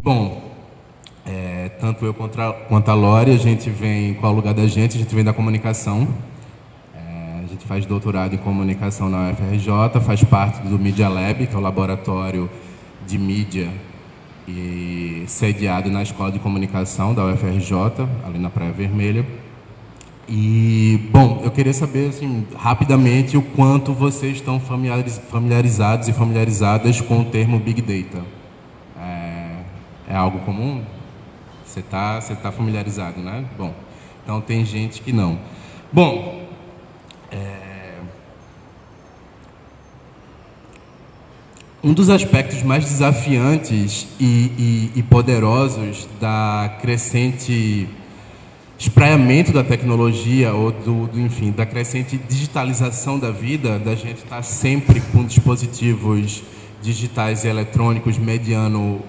Bom, tanto eu quanto a Lore, a gente vem, qual é o lugar da gente? A gente vem da comunicação. A gente faz doutorado em comunicação na UFRJ, faz parte do Media Lab, que é o laboratório de mídia e sediado na Escola de Comunicação da UFRJ, ali na Praia Vermelha. E, bom, eu queria saber, assim, rapidamente, o quanto vocês estão familiarizados e familiarizadas com o termo Big Data. É algo comum? Você tá familiarizado, né? Bom, então tem gente que não. Bom, um dos aspectos mais desafiantes e poderosos da crescente espraiamento da tecnologia ou enfim, da crescente digitalização da vida, da gente estar sempre com dispositivos digitais e eletrônicos mediando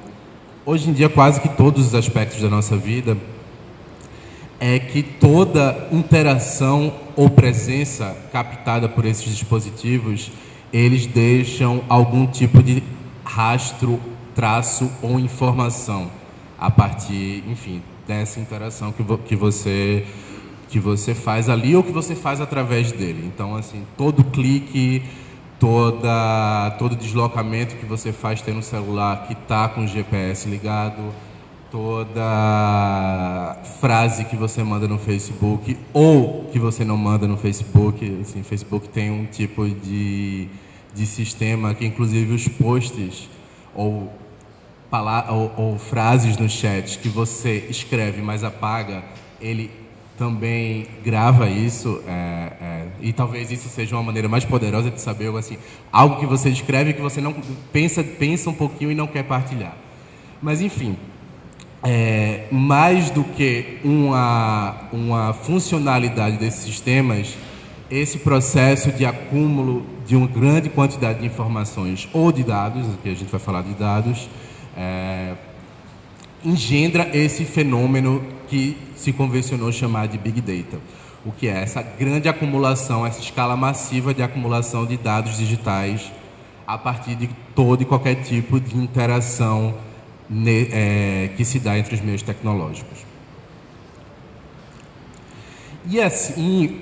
hoje em dia quase que todos os aspectos da nossa vida, é que toda interação ou presença captada por esses dispositivos, eles deixam algum tipo de rastro, traço ou informação a partir, enfim, dessa interação que você faz ali ou que você faz através dele. Então, assim, todo clique, todo deslocamento que você faz tem no celular que está com o GPS ligado, toda frase que você manda no Facebook ou que você não manda no Facebook. Assim, o Facebook tem um tipo de sistema que, inclusive, os posts ou frases no chat que você escreve, mas apaga, ele também grava isso, e talvez isso seja uma maneira mais poderosa de saber, assim, algo que você escreve que você não pensa um pouquinho e não quer partilhar. Mas, enfim, mais do que uma funcionalidade desses sistemas, esse processo de acúmulo de uma grande quantidade de informações ou de dados, aqui a gente vai falar de dados, engendra esse fenômeno que se convencionou chamar de Big Data. O que é essa grande acumulação, essa escala massiva de acumulação de dados digitais a partir de todo e qualquer tipo de interação que se dá entre os meios tecnológicos. E assim,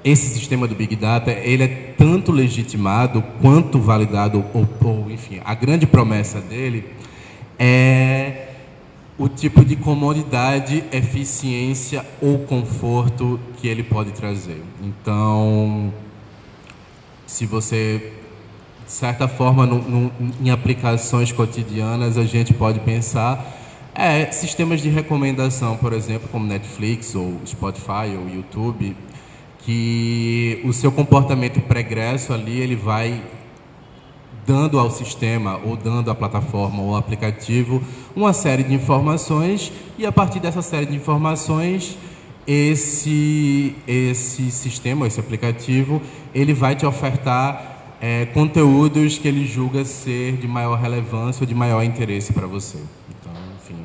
esse sistema do Big Data, ele é tanto legitimado quanto validado, ou enfim, a grande promessa dele é o tipo de comodidade, eficiência ou conforto que ele pode trazer. Então, se você, de certa forma, em aplicações cotidianas, a gente pode pensar sistemas de recomendação, por exemplo, como Netflix ou Spotify ou YouTube, que o seu comportamento pregresso ali, ele vai dando ao sistema, ou dando à plataforma ou ao aplicativo uma série de informações, e a partir dessa série de informações, esse sistema, esse aplicativo, ele vai te ofertar conteúdos que ele julga ser de maior relevância ou de maior interesse para você. Então, enfim,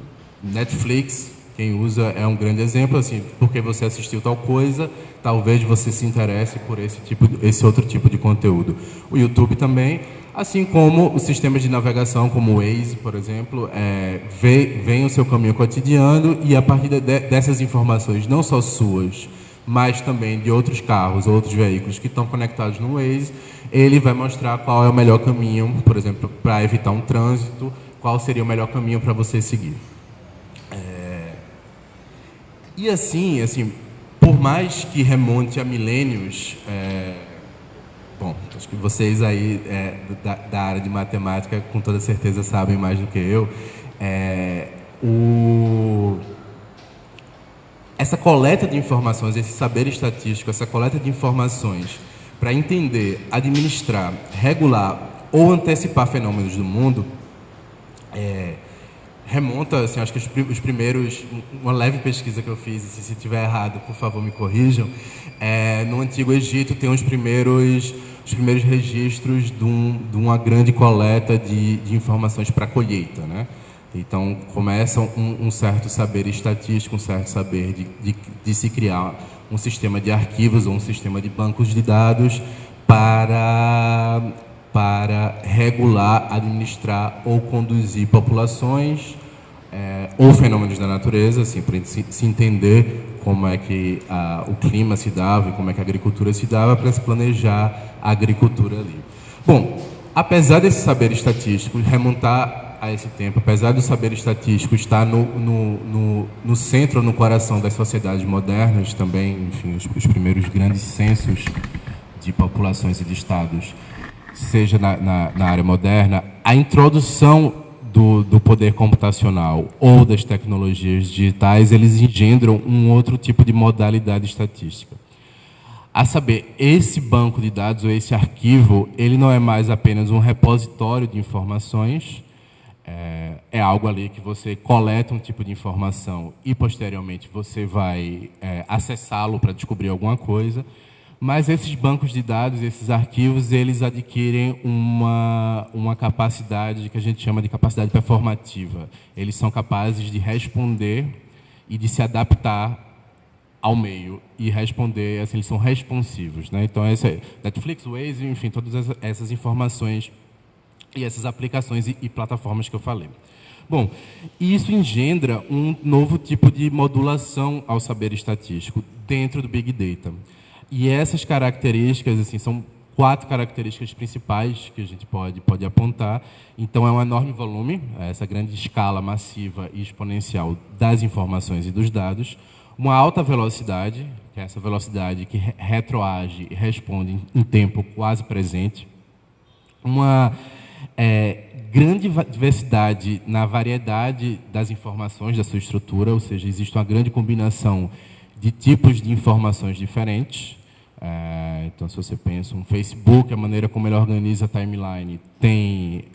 Netflix, quem usa é um grande exemplo, assim, porque você assistiu tal coisa, talvez você se interesse por esse outro tipo de conteúdo. O YouTube também, assim como os sistemas de navegação, como o Waze, por exemplo, vem o seu caminho cotidiano e a partir dessas informações, não só suas, mas também de outros carros, outros veículos que estão conectados no Waze, ele vai mostrar qual é o melhor caminho, por exemplo, para evitar um trânsito, qual seria o melhor caminho para você seguir. E assim, por mais que remonte a milênios, bom, acho que vocês aí da área de matemática com toda certeza sabem mais do que eu, essa coleta de informações, esse saber estatístico, essa coleta de informações para entender, administrar, regular ou antecipar fenômenos do mundo, remonta, assim, acho que os primeiros, uma leve pesquisa que eu fiz, e se estiver errado, por favor, me corrijam, no Antigo Egito tem os primeiros registros de uma grande coleta de informações para colheita, né? Então, começa um certo saber estatístico, um certo saber de se criar um sistema de arquivos ou um sistema de bancos de dados para regular, administrar ou conduzir populações ou fenômenos da natureza, assim, para se entender como é que o clima se dava e como é que a agricultura se dava, para se planejar a agricultura ali. Bom, apesar desse saber estatístico remontar a esse tempo, apesar do saber estatístico estar no centro, no coração das sociedades modernas também, enfim, os primeiros grandes censos de populações e de estados, seja na área moderna, a introdução do poder computacional ou das tecnologias digitais, eles engendram um outro tipo de modalidade estatística. A saber, esse banco de dados ou esse arquivo, ele não é mais apenas um repositório de informações, é algo ali que você coleta um tipo de informação e, posteriormente, você vai acessá-lo para descobrir alguma coisa. Mas esses bancos de dados, esses arquivos, eles adquirem uma capacidade que a gente chama de capacidade performativa. Eles são capazes de responder e de se adaptar ao meio e responder, assim, eles são responsivos, né? Então, Netflix, Waze, enfim, todas essas informações e essas aplicações e plataformas que eu falei. Bom, isso engendra um novo tipo de modulação ao saber estatístico dentro do Big Data. E essas características, assim, são 4 características principais que a gente pode apontar. Então, é um enorme volume, essa grande escala massiva e exponencial das informações e dos dados. Uma alta velocidade, que é essa velocidade que retroage e responde em tempo quase presente. Uma grande diversidade na variedade das informações da sua estrutura, ou seja, existe uma grande combinação de tipos de informações diferentes. Então, se você pensa um Facebook, a maneira como ele organiza a timeline, tem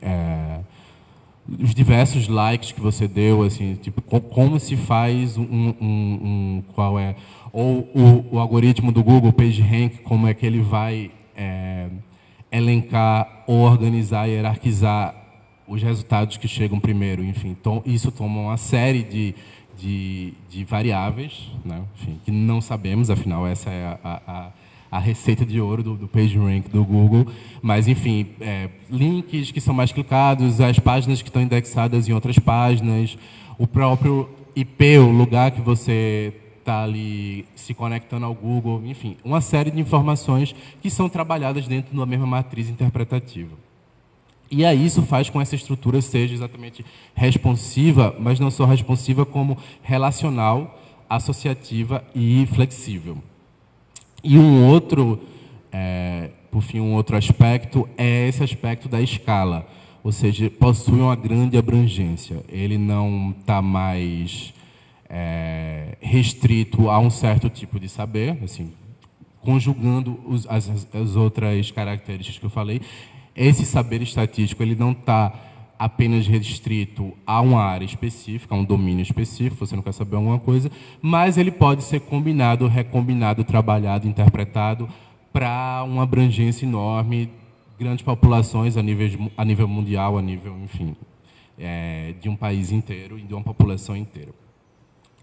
os diversos likes que você deu, assim, tipo, como se faz qual é, ou o algoritmo do Google PageRank, como é que ele vai elencar ou organizar e hierarquizar os resultados que chegam primeiro, enfim. Então, isso toma uma série de variáveis, né? Enfim, que não sabemos, afinal, essa é a receita de ouro do PageRank do Google. Mas, enfim, links que são mais clicados, as páginas que estão indexadas em outras páginas, o próprio IP, o lugar que você está ali se conectando ao Google, enfim, uma série de informações que são trabalhadas dentro da mesma matriz interpretativa. E aí isso faz com que essa estrutura seja exatamente responsiva, mas não só responsiva, como relacional, associativa e flexível. E por fim, um outro aspecto é esse aspecto da escala, ou seja, possui uma grande abrangência. Ele não está mais restrito a um certo tipo de saber, assim, conjugando as outras características que eu falei. Esse saber estatístico ele não está apenas restrito a uma área específica, a um domínio específico, você não quer saber alguma coisa, mas ele pode ser combinado, recombinado, trabalhado, interpretado para uma abrangência enorme, grandes populações a nível mundial, a nível, enfim, de um país inteiro e de uma população inteira.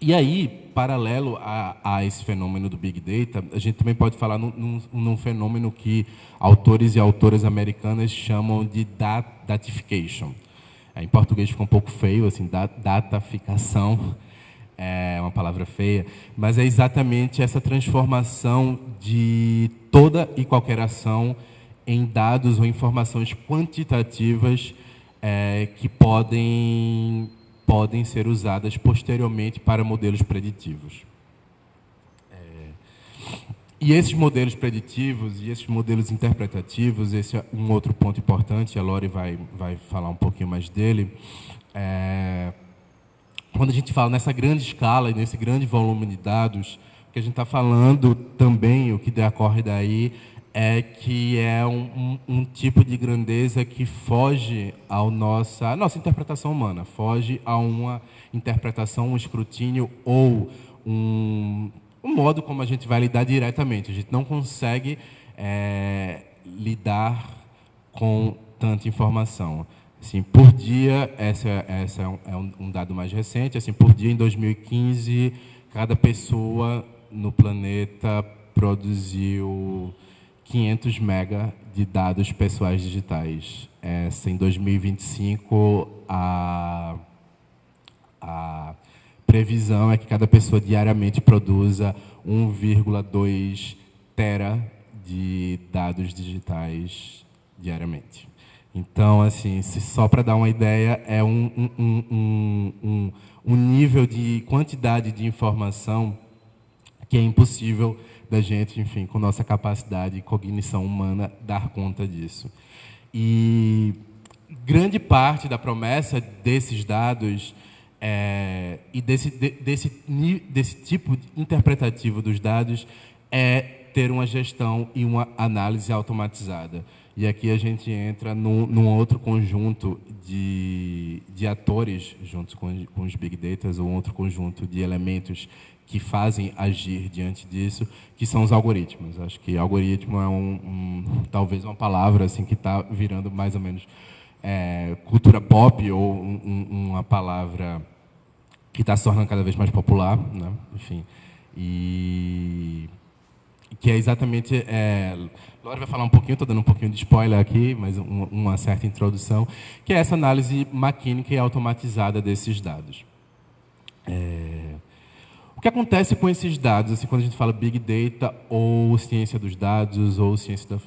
E aí, paralelo a esse fenômeno do Big Data, a gente também pode falar num fenômeno que autores e autoras americanas chamam de datification. Em português fica um pouco feio, assim, dataficação, é uma palavra feia, mas é exatamente essa transformação de toda e qualquer ação em dados ou informações quantitativas que podem ser usadas posteriormente para modelos preditivos. E esses modelos preditivos e esses modelos interpretativos, esse é um outro ponto importante, a Lori vai falar um pouquinho mais dele. Quando a gente fala nessa grande escala e nesse grande volume de dados, o que a gente está falando também, o que decorre daí, é que é um tipo de grandeza que foge à nossa interpretação humana, foge a uma interpretação, um escrutínio ou um modo como a gente vai lidar diretamente. A gente não consegue lidar com tanta informação. Assim, por dia, essa é um dado mais recente, assim, por dia, em 2015, cada pessoa no planeta produziu 500 mega de dados pessoais digitais. Em 2025, a previsão é que cada pessoa diariamente produza 1,2 tera de dados digitais diariamente. Então, assim, só para dar uma ideia, é um nível de quantidade de informação que é impossível da gente, enfim, com nossa capacidade e cognição humana, dar conta disso. E grande parte da promessa desses dados e desse tipo interpretativo dos dados é ter uma gestão e uma análise automatizada. E aqui a gente entra num outro conjunto de atores, junto com os Big Data, ou outro conjunto de elementos que fazem agir diante disso, que são os algoritmos. Acho que algoritmo é talvez uma palavra assim, que está virando mais ou menos cultura pop, ou uma palavra que está se tornando cada vez mais popular, né? Enfim, e que é exatamente... Laura vai falar um pouquinho, estou dando um pouquinho de spoiler aqui, mas uma certa introdução, que é essa análise maquínica e automatizada desses dados. O que acontece com esses dados, assim, quando a gente fala Big Data, ou ciência dos dados, ou ciência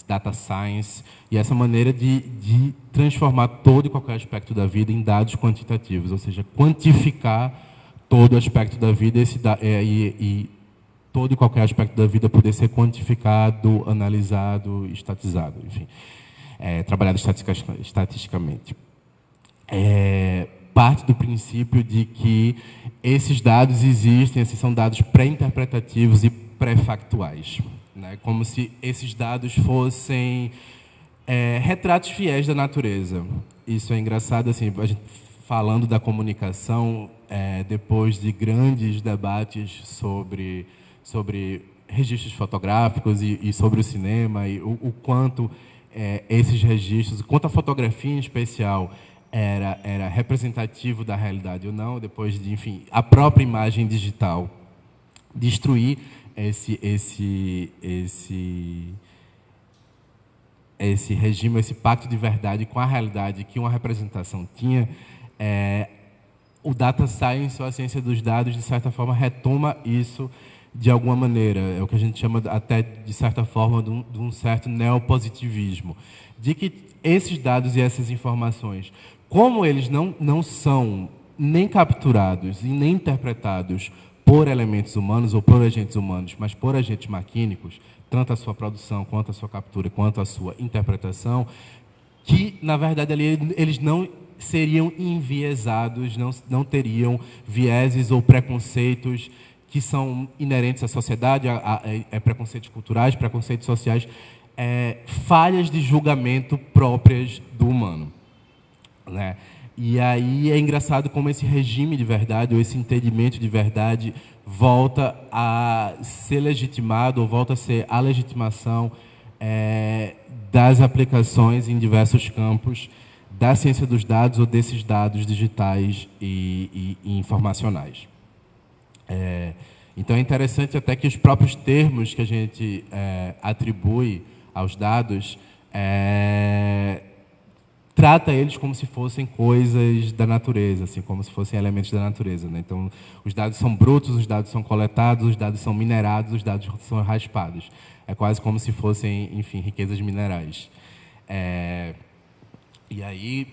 Data Science, e essa maneira de transformar todo e qualquer aspecto da vida em dados quantitativos, ou seja, quantificar todo aspecto da vida e todo e qualquer aspecto da vida poder ser quantificado, analisado, estatizado, enfim, trabalhado estatisticamente. Parte do princípio de que esses dados existem, esses são dados pré-interpretativos e pré-factuais, né? Como se esses dados fossem retratos fiéis da natureza. Isso é engraçado, assim, a gente falando da comunicação, depois de grandes debates sobre registros fotográficos e sobre o cinema, e o quanto esses registros, quanto a fotografia em especial era representativo da realidade ou não, depois de, enfim, a própria imagem digital destruir esse regime, esse pacto de verdade com a realidade que uma representação tinha, o data science, ou a ciência dos dados, de certa forma, retoma isso de alguma maneira. É o que a gente chama até, de certa forma, de um certo neopositivismo, de que esses dados e essas informações, como eles não são nem capturados e nem interpretados por elementos humanos ou por agentes humanos, mas por agentes maquínicos, tanto a sua produção, quanto a sua captura, quanto a sua interpretação, que, na verdade, ali eles não seriam enviesados, não teriam vieses ou preconceitos que são inerentes à sociedade, preconceitos culturais, preconceitos sociais, falhas de julgamento próprias do humano, né? E aí é engraçado como esse regime de verdade, ou esse entendimento de verdade, volta a ser legitimado, ou volta a ser a legitimação das aplicações em diversos campos da ciência dos dados, ou desses dados digitais e informacionais. Então é interessante até que os próprios termos que a gente atribui aos dados trata eles como se fossem coisas da natureza, assim, como se fossem elementos da natureza, né? Então, os dados são brutos, os dados são coletados, os dados são minerados, os dados são raspados. É quase como se fossem, enfim, riquezas minerais. E aí,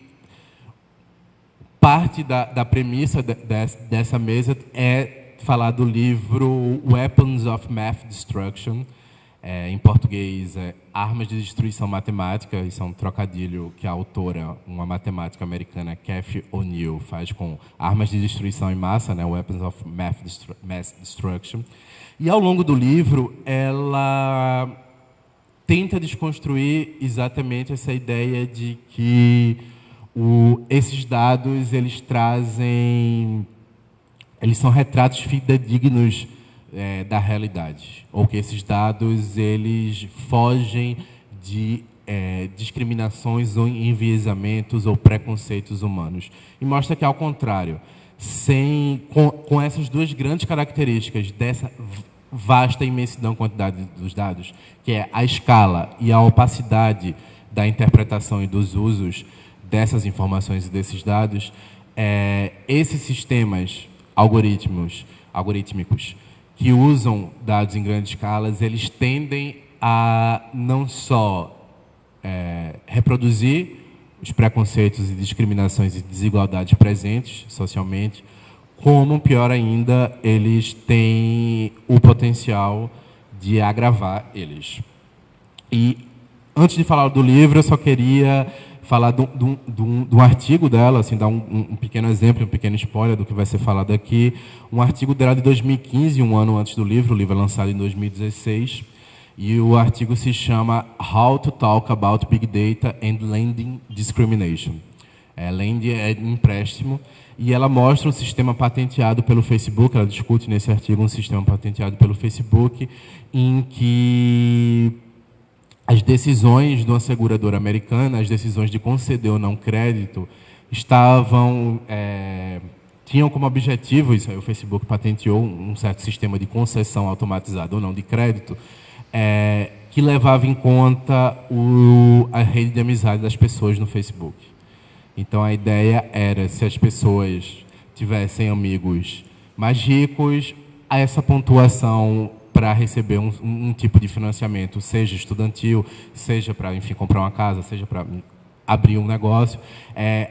parte da premissa dessa mesa é falar do livro Weapons of Math Destruction, em português, Armas de Destruição Matemática. Isso é um trocadilho que a autora, uma matemática americana, Cathy O'Neil, faz com armas de destruição em massa, né, Weapons of Mass Destruction. E, ao longo do livro, ela tenta desconstruir exatamente essa ideia de que esses dados, eles são retratos fidedignos da realidade, ou que esses dados eles fogem de discriminações ou enviesamentos ou preconceitos humanos. E mostra que, ao contrário, com essas duas grandes características dessa vasta imensidão quantidade dos dados, que é a escala e a opacidade da interpretação e dos usos dessas informações e desses dados, esses sistemas algorítmicos que usam dados em grandes escalas, eles tendem a não só reproduzir os preconceitos e discriminações e desigualdades presentes socialmente, como, pior ainda, eles têm o potencial de agravar eles. E, antes de falar do livro, eu só queria falar de um artigo dela, assim, dar um pequeno exemplo, um pequeno spoiler do que vai ser falado aqui. Um artigo dela de 2015, um ano antes do livro. O livro é lançado em 2016. E o artigo se chama How to Talk About Big Data and Lending Discrimination. Lend é empréstimo. E ela mostra um sistema patenteado pelo Facebook, ela discute nesse artigo um sistema patenteado pelo Facebook, em que as decisões de uma seguradora americana, as decisões de conceder ou não crédito, tinham como objetivo, isso aí o Facebook patenteou um certo sistema de concessão automatizada ou não de crédito, que levava em conta a rede de amizade das pessoas no Facebook. Então, a ideia era, se as pessoas tivessem amigos mais ricos, essa pontuação para receber um tipo de financiamento, seja estudantil, seja para, enfim, comprar uma casa, seja para abrir um negócio,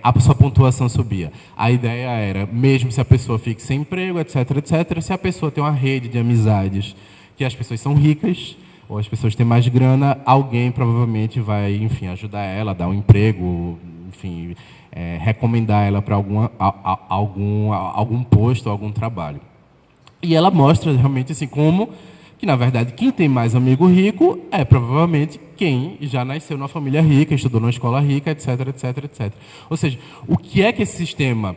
a sua pontuação subia. A ideia era, mesmo se a pessoa fique sem emprego, etc., etc., se a pessoa tem uma rede de amizades que as pessoas são ricas, ou as pessoas têm mais grana, alguém provavelmente vai, enfim, ajudar ela, dar um emprego, enfim, recomendar ela para algum posto, algum trabalho. E ela mostra realmente assim como que, na verdade, quem tem mais amigo rico é provavelmente quem já nasceu numa família rica, estudou numa escola rica, etc., etc., etc. Ou seja, o que é que esse sistema,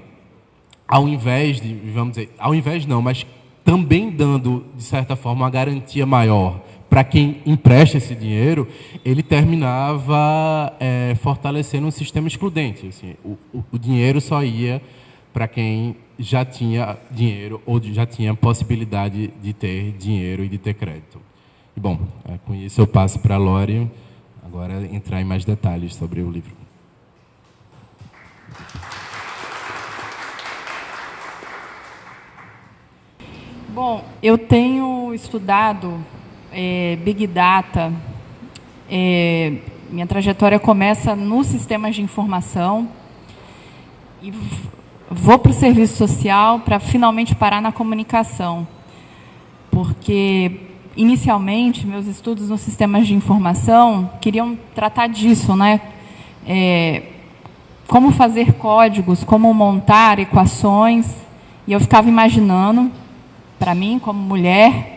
ao invés de, vamos dizer, ao invés não, mas também dando, de certa forma, uma garantia maior para quem empresta esse dinheiro, ele terminava fortalecendo um sistema excludente. Assim, o dinheiro só ia para quem já tinha dinheiro ou já tinha possibilidade de ter dinheiro e de ter crédito. E, bom, com isso eu passo para a Lori agora entrar em mais detalhes sobre o livro. Bom, eu tenho estudado Big Data. Minha trajetória começa nos sistemas de informação e vou para o serviço social para finalmente parar na comunicação, porque inicialmente meus estudos nos sistemas de informação queriam tratar disso, né? Como fazer códigos, como montar equações, e eu ficava imaginando, para mim, como mulher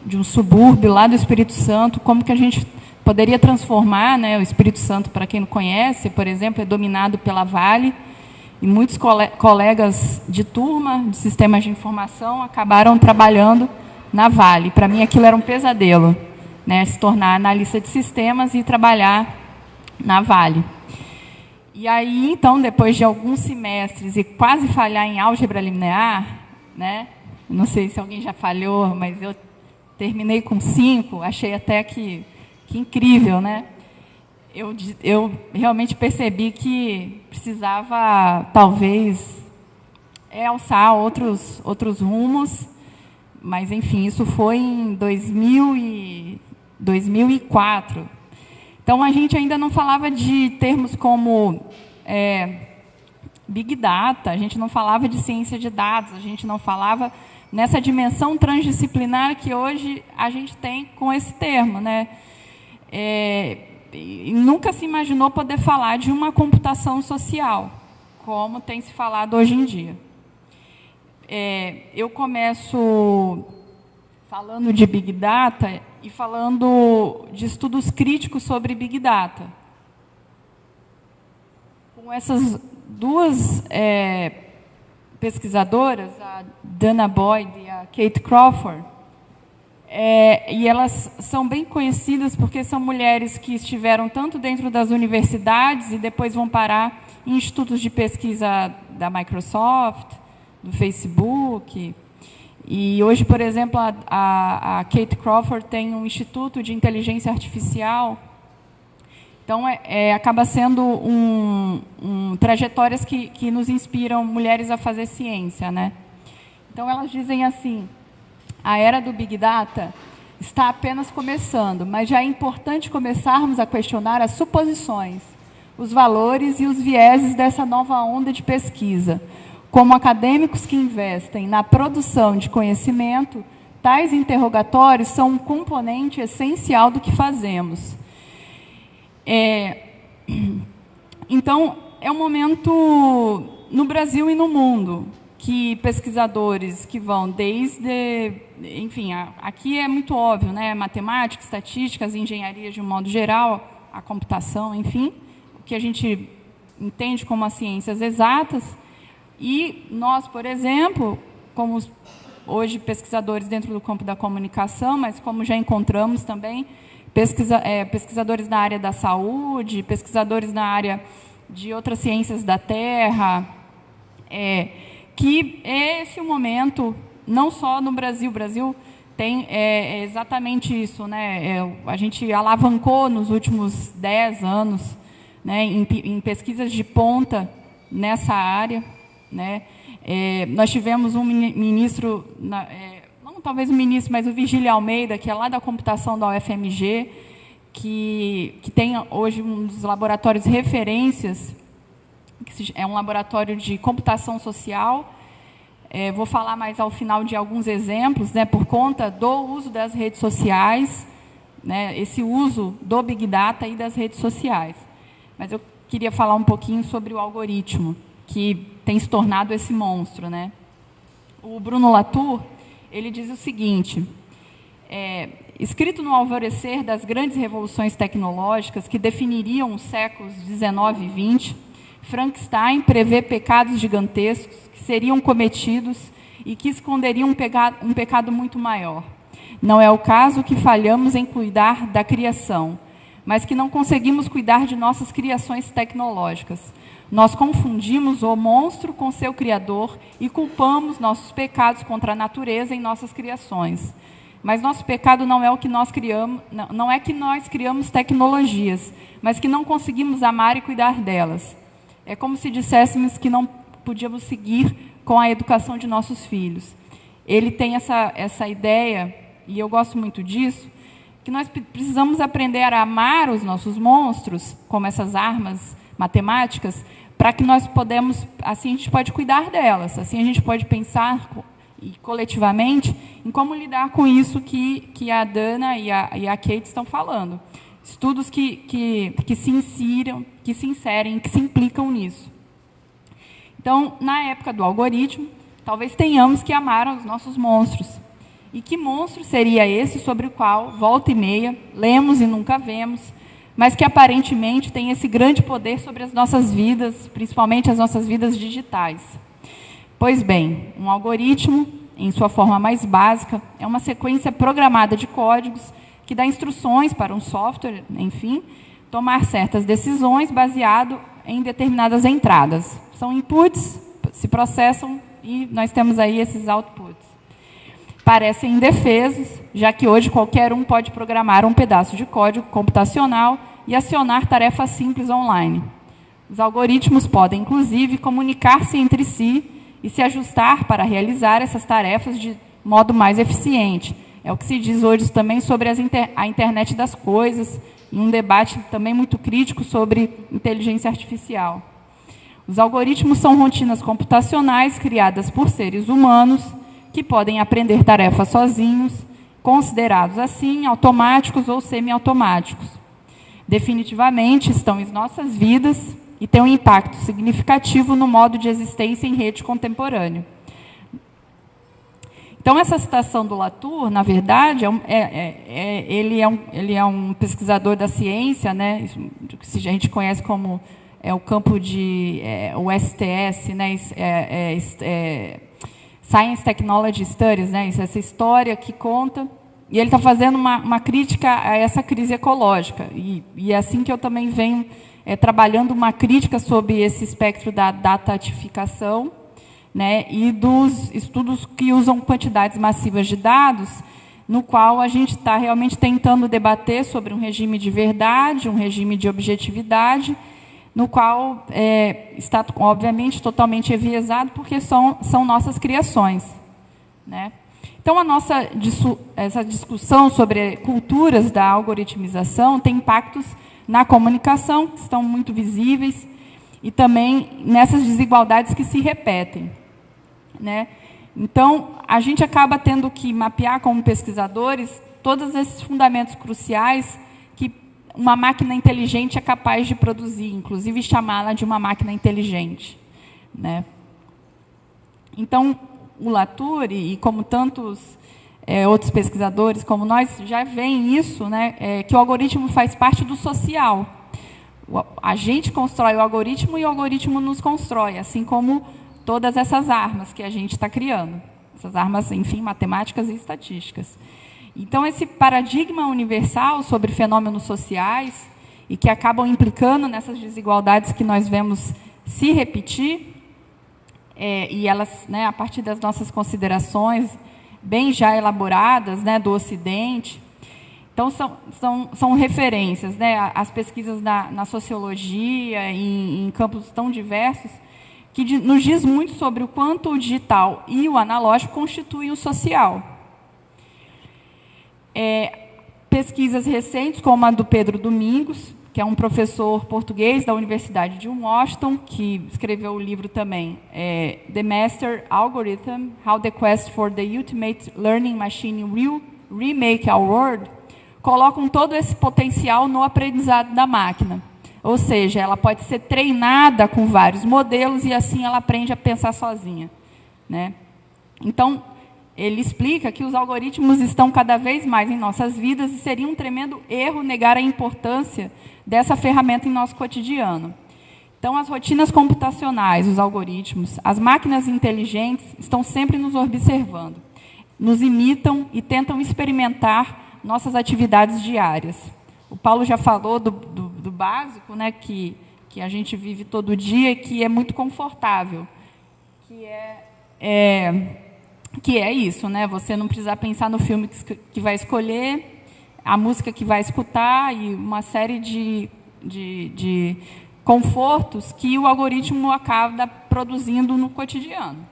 de um subúrbio lá do Espírito Santo, como que a gente poderia transformar, né? O Espírito Santo, para quem não conhece, por exemplo, é dominado pela Vale, e muitos colegas de turma de sistemas de informação acabaram trabalhando na Vale. Para mim, aquilo era um pesadelo, né? Se tornar analista de sistemas e trabalhar na Vale. E aí, então, depois de alguns semestres e quase falhar em álgebra linear, né? Não sei se alguém já falhou, mas eu terminei com 5, achei até que incrível, né? Eu realmente percebi que precisava, talvez, alçar outros rumos, mas, enfim, isso foi em 2004. Então, a gente ainda não falava de termos como Big Data, a gente não falava de ciência de dados, a gente não falava nessa dimensão transdisciplinar que hoje a gente tem com esse termo, né? E nunca se imaginou poder falar de uma computação social, como tem se falado hoje em dia. Eu começo falando de Big Data e falando de estudos críticos sobre Big Data. Com essas duas pesquisadoras, a Dana Boyd e a Kate Crawford, E elas são bem conhecidas porque são mulheres que estiveram tanto dentro das universidades e depois vão parar em institutos de pesquisa da Microsoft, do Facebook. E hoje, por exemplo, a Kate Crawford tem um instituto de inteligência artificial. Então, acaba sendo trajetórias que nos inspiram mulheres a fazer ciência, né? Então, elas dizem assim: a era do Big Data está apenas começando, mas já é importante começarmos a questionar as suposições, os valores e os vieses dessa nova onda de pesquisa. Como acadêmicos que investem na produção de conhecimento, tais interrogatórios são um componente essencial do que fazemos. Então, é um momento no Brasil e no mundo que pesquisadores que vão desde, enfim, aqui é muito óbvio, né? Matemática, estatística, as engenharias de um modo geral, a computação, enfim, o que a gente entende como as ciências exatas. E nós, por exemplo, como hoje pesquisadores dentro do campo da comunicação, mas como já encontramos também pesquisadores na área da saúde, pesquisadores na área de outras ciências da Terra, que esse é o momento, não só no Brasil. O Brasil tem exatamente isso, né? A gente alavancou nos últimos 10 anos, né, em pesquisas de ponta nessa área, né? Nós tivemos um ministro, não talvez um ministro, mas o Virgílio Almeida, que é lá da computação da UFMG, que tem hoje um dos laboratórios referências, que é um laboratório de computação social. Vou falar mais ao final de alguns exemplos, né, por conta do uso das redes sociais, né, esse uso do Big Data e das redes sociais. Mas eu queria falar um pouquinho sobre o algoritmo, que tem se tornado esse monstro, né? O Bruno Latour, ele diz o seguinte: escrito no alvorecer das grandes revoluções tecnológicas que definiriam os séculos 19 e 20, Frankenstein prevê pecados gigantescos que seriam cometidos e que esconderiam um pecado muito maior. Não é o caso que falhamos em cuidar da criação, mas que não conseguimos cuidar de nossas criações tecnológicas. Nós confundimos o monstro com seu criador e culpamos nossos pecados contra a natureza em nossas criações. Mas nosso pecado não é o que nós criamos, não é que nós criamos tecnologias, mas que não conseguimos amar e cuidar delas. É como se disséssemos que não podíamos seguir com a educação de nossos filhos. Ele tem essa ideia, e eu gosto muito disso, que nós precisamos aprender a amar os nossos monstros, como essas armas matemáticas, para que nós podemos, assim a gente pode cuidar delas, assim a gente pode pensar coletivamente em como lidar com isso que a Dana e a Kate estão falando. Estudos que se inserem, que se implicam nisso. Então, na época do algoritmo, talvez tenhamos que amar os nossos monstros. E que monstro seria esse sobre o qual, volta e meia, lemos e nunca vemos, mas que aparentemente tem esse grande poder sobre as nossas vidas, principalmente as nossas vidas digitais? Pois bem, um algoritmo, em sua forma mais básica, é uma sequência programada de códigos que dá instruções para um software, enfim, tomar certas decisões baseado em determinadas entradas. São inputs, se processam e nós temos aí esses outputs. Parecem indefesos, já que hoje qualquer um pode programar um pedaço de código computacional e acionar tarefas simples online. Os algoritmos podem, inclusive, comunicar-se entre si e se ajustar para realizar essas tarefas de modo mais eficiente. É o que se diz hoje também sobre a internet das coisas, em um debate também muito crítico sobre inteligência artificial. Os algoritmos são rotinas computacionais criadas por seres humanos que podem aprender tarefas sozinhos, considerados assim automáticos ou semiautomáticos. Definitivamente estão em nossas vidas e têm um impacto significativo no modo de existência em rede contemporâneo. Então, essa citação do Latour, na verdade, ele é um pesquisador da ciência, né, que a gente conhece como o campo de o STS, né, Science Technology Studies, né, essa história que conta E ele está fazendo uma crítica a essa crise ecológica. E é assim que eu também venho trabalhando uma crítica sobre esse espectro da datatificação, né, e dos estudos que usam quantidades massivas de dados, no qual a gente está realmente tentando debater sobre um regime de verdade, um regime de objetividade, no qual está, obviamente, totalmente enviesado, porque são nossas criações, né? Então, essa discussão sobre culturas da algoritmização tem impactos na comunicação, que estão muito visíveis, e também nessas desigualdades que se repetem, né? Então, a gente acaba tendo que mapear, como pesquisadores, todos esses fundamentos cruciais que uma máquina inteligente é capaz de produzir, inclusive chamá-la de uma máquina inteligente, né? Então, o Latour, e como tantos outros pesquisadores como nós, já veem isso, né, que o algoritmo faz parte do social. A gente constrói o algoritmo e o algoritmo nos constrói, assim como todas essas armas que a gente está criando. Essas armas, enfim, matemáticas e estatísticas. Então, esse paradigma universal sobre fenômenos sociais e que acabam implicando nessas desigualdades que nós vemos se repetir, e elas, né, a partir das nossas considerações bem já elaboradas, né, do Ocidente. Então, são referências, né, as pesquisas na sociologia, em campos tão diversos, que nos diz muito sobre o quanto o digital e o analógico constituem o social. Pesquisas recentes, como a do Pedro Domingos, que é um professor português da Universidade de Washington, que escreveu o livro também, The Master Algorithm, How the Quest for the Ultimate Learning Machine Will Remake Our World, colocam todo esse potencial no aprendizado da máquina. Ou seja, ela pode ser treinada com vários modelos e assim ela aprende a pensar sozinha, né? Então, ele explica que os algoritmos estão cada vez mais em nossas vidas e seria um tremendo erro negar a importância dessa ferramenta em nosso cotidiano. Então, as rotinas computacionais, os algoritmos, as máquinas inteligentes estão sempre nos observando, nos imitam e tentam experimentar nossas atividades diárias. O Paulo já falou do básico, né, que a gente vive todo dia e que é muito confortável, que é isso, né? Você não precisa pensar no filme que vai escolher, a música que vai escutar e uma série de confortos que o algoritmo acaba produzindo no cotidiano.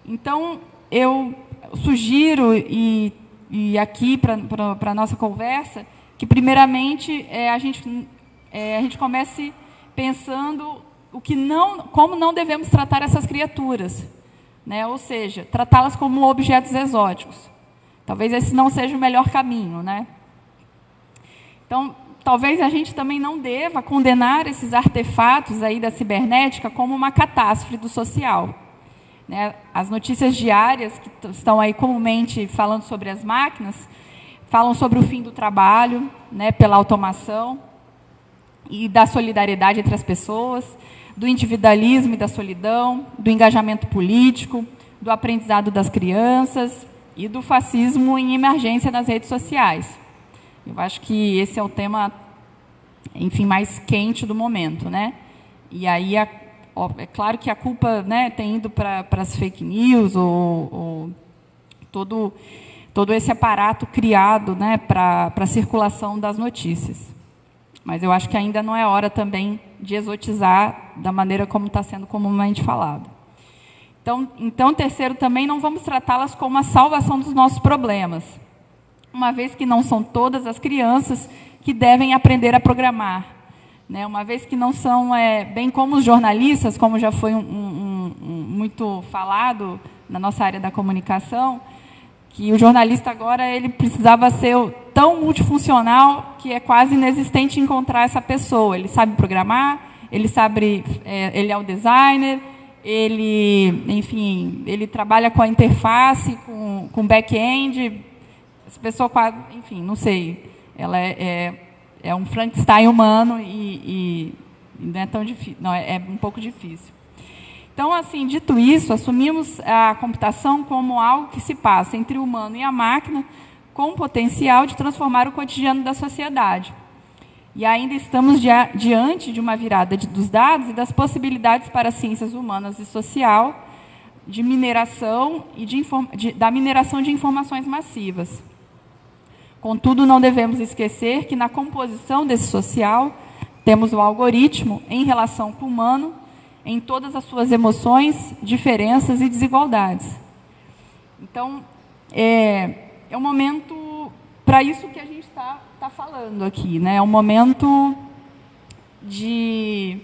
Então, eu sugiro, e aqui para a nossa conversa, que, primeiramente, a gente comece pensando como não devemos tratar essas criaturas, né? Ou seja, tratá-las como objetos exóticos. Talvez esse não seja o melhor caminho, né? Então, talvez a gente também não deva condenar esses artefatos aí da cibernética como uma catástrofe do social, né? As notícias diárias que estão aí comumente falando sobre as máquinas falam sobre o fim do trabalho, né, pela automação e da solidariedade entre as pessoas, do individualismo e da solidão, do engajamento político, do aprendizado das crianças e do fascismo em emergência nas redes sociais. Eu acho que esse é o tema, enfim, mais quente do momento, né? E aí é claro que a culpa, né, tem ido para as fake news ou todo esse aparato criado, né, para a circulação das notícias. Mas eu acho que ainda não é hora também de exotizar da maneira como está sendo comumente falado. Então, terceiro, também não vamos tratá-las como a salvação dos nossos problemas, uma vez que não são todas as crianças que devem aprender a programar, né? Uma vez que não são, bem como os jornalistas, como já foi muito falado na nossa área da comunicação, que o jornalista agora ele precisava ser tão multifuncional que é quase inexistente encontrar essa pessoa. Ele sabe programar, ele é o designer, enfim, ele trabalha com a interface, com back-end. Essa pessoa quase, enfim, não sei, ela é um Frankenstein humano e não é tão difícil, não, é um pouco difícil. Então, assim, dito isso, assumimos a computação como algo que se passa entre o humano e a máquina, com o potencial de transformar o cotidiano da sociedade. E ainda estamos diante de uma virada dos dados e das possibilidades para as ciências humanas e social, de mineração e da mineração de informações massivas. Contudo, não devemos esquecer que na composição desse social temos o algoritmo em relação com o humano, em todas as suas emoções, diferenças e desigualdades. Então, é um momento para isso que a gente está falando aqui, né? É um momento de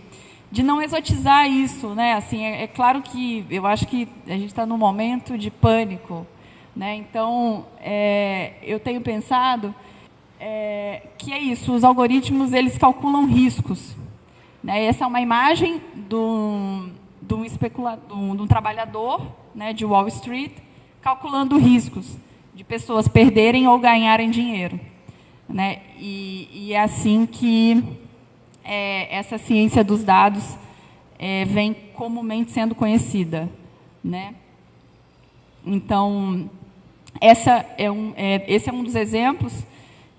não exotizar isso, né? Assim, é claro que eu acho que a gente está num momento de pânico, né? Então, eu tenho pensado que é isso, os algoritmos, eles calculam riscos, né? Essa é uma imagem de um trabalhador, né, de Wall Street, calculando riscos de pessoas perderem ou ganharem dinheiro, né? E é assim que essa ciência dos dados vem comumente sendo conhecida, né? Então, esse é um dos exemplos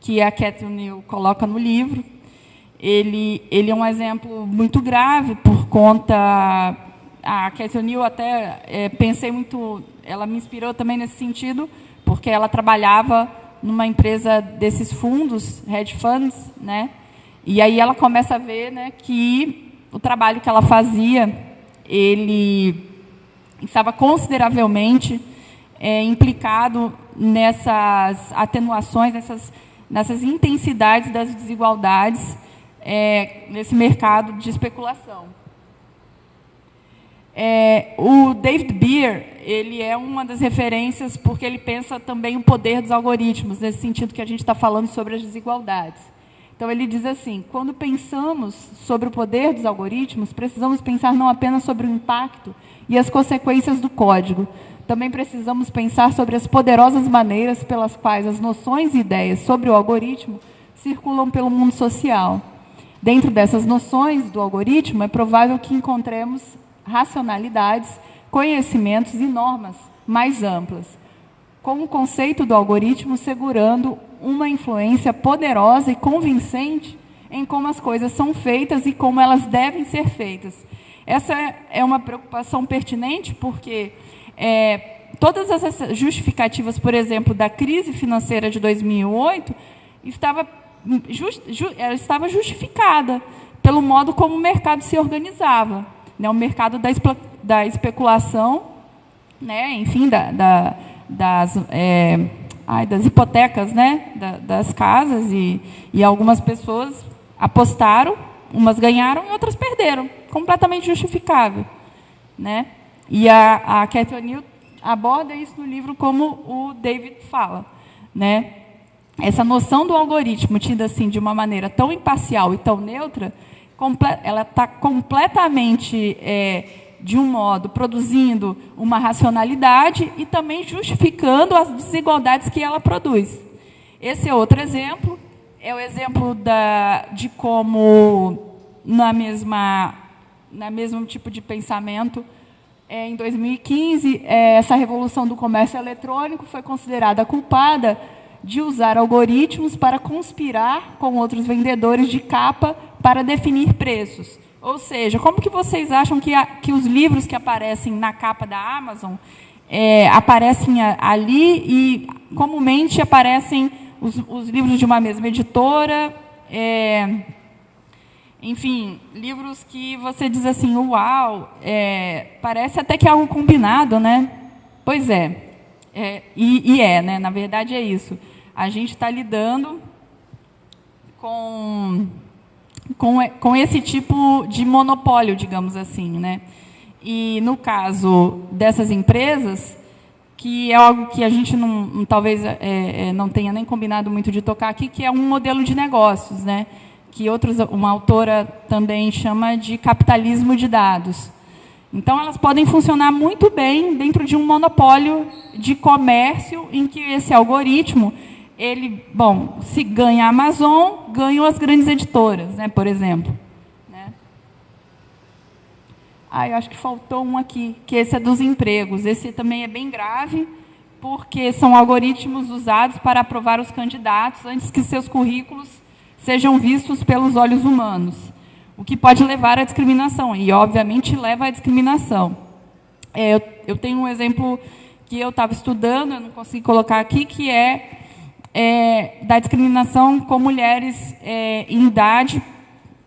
que a Catherine New coloca no livro. Ele é um exemplo muito grave por conta... A Catherine New até pensei muito... Ela me inspirou também nesse sentido, porque ela trabalhava numa empresa desses fundos, hedge funds, né? E aí ela começa a ver, né, que o trabalho que ela fazia, ele estava consideravelmente implicado nessas atenuações, nessas intensidades das desigualdades nesse mercado de especulação. O David Beer, ele é uma das referências porque ele pensa também o poder dos algoritmos, nesse sentido que a gente está falando sobre as desigualdades. Então, ele diz assim, quando pensamos sobre o poder dos algoritmos, precisamos pensar não apenas sobre o impacto e as consequências do código, também precisamos pensar sobre as poderosas maneiras pelas quais as noções e ideias sobre o algoritmo circulam pelo mundo social. Dentro dessas noções do algoritmo, é provável que encontremos racionalidades, conhecimentos e normas mais amplas, com o conceito do algoritmo segurando uma influência poderosa e convincente em como as coisas são feitas e como elas devem ser feitas. Essa é uma preocupação pertinente porque todas as justificativas, por exemplo, da crise financeira de 2008, estava justificada pelo modo como o mercado se organizava, né? O mercado da especulação, né? Enfim, das hipotecas, né? Das casas, e algumas pessoas apostaram, umas ganharam e outras perderam, completamente justificável, né? E a Catherine New aborda isso no livro como o David fala, né? Essa noção do algoritmo, tida assim de uma maneira tão imparcial e tão neutra, ela está completamente, de um modo, produzindo uma racionalidade e também justificando as desigualdades que ela produz. Esse é outro exemplo, é o exemplo de como, no mesmo tipo de pensamento, em 2015, essa revolução do comércio eletrônico foi considerada culpada de usar algoritmos para conspirar com outros vendedores de capa para definir preços. Ou seja, como que vocês acham que os livros que aparecem na capa da Amazon aparecem ali e comumente aparecem os livros de uma mesma editora, enfim, livros que você diz assim, uau, parece até que é algo combinado, né? Pois é, né? Na verdade é isso. A gente está lidando com esse tipo de monopólio, digamos assim, né? E no caso dessas empresas, que é algo que a gente talvez não tenha nem combinado muito de tocar aqui, que é um modelo de negócios, né? Que uma autora também chama de capitalismo de dados. Então, elas podem funcionar muito bem dentro de um monopólio de comércio em que esse algoritmo, se ganha a Amazon, ganham as grandes editoras, né, por exemplo. Né? eu acho que faltou um aqui, que esse é dos empregos. Esse também é bem grave, porque são algoritmos usados para aprovar os candidatos antes que seus currículos sejam vistos pelos olhos humanos, o que pode levar à discriminação, e, obviamente, leva à discriminação. Eu tenho um exemplo que eu estava estudando, eu não consegui colocar aqui, que é da discriminação com mulheres em idade,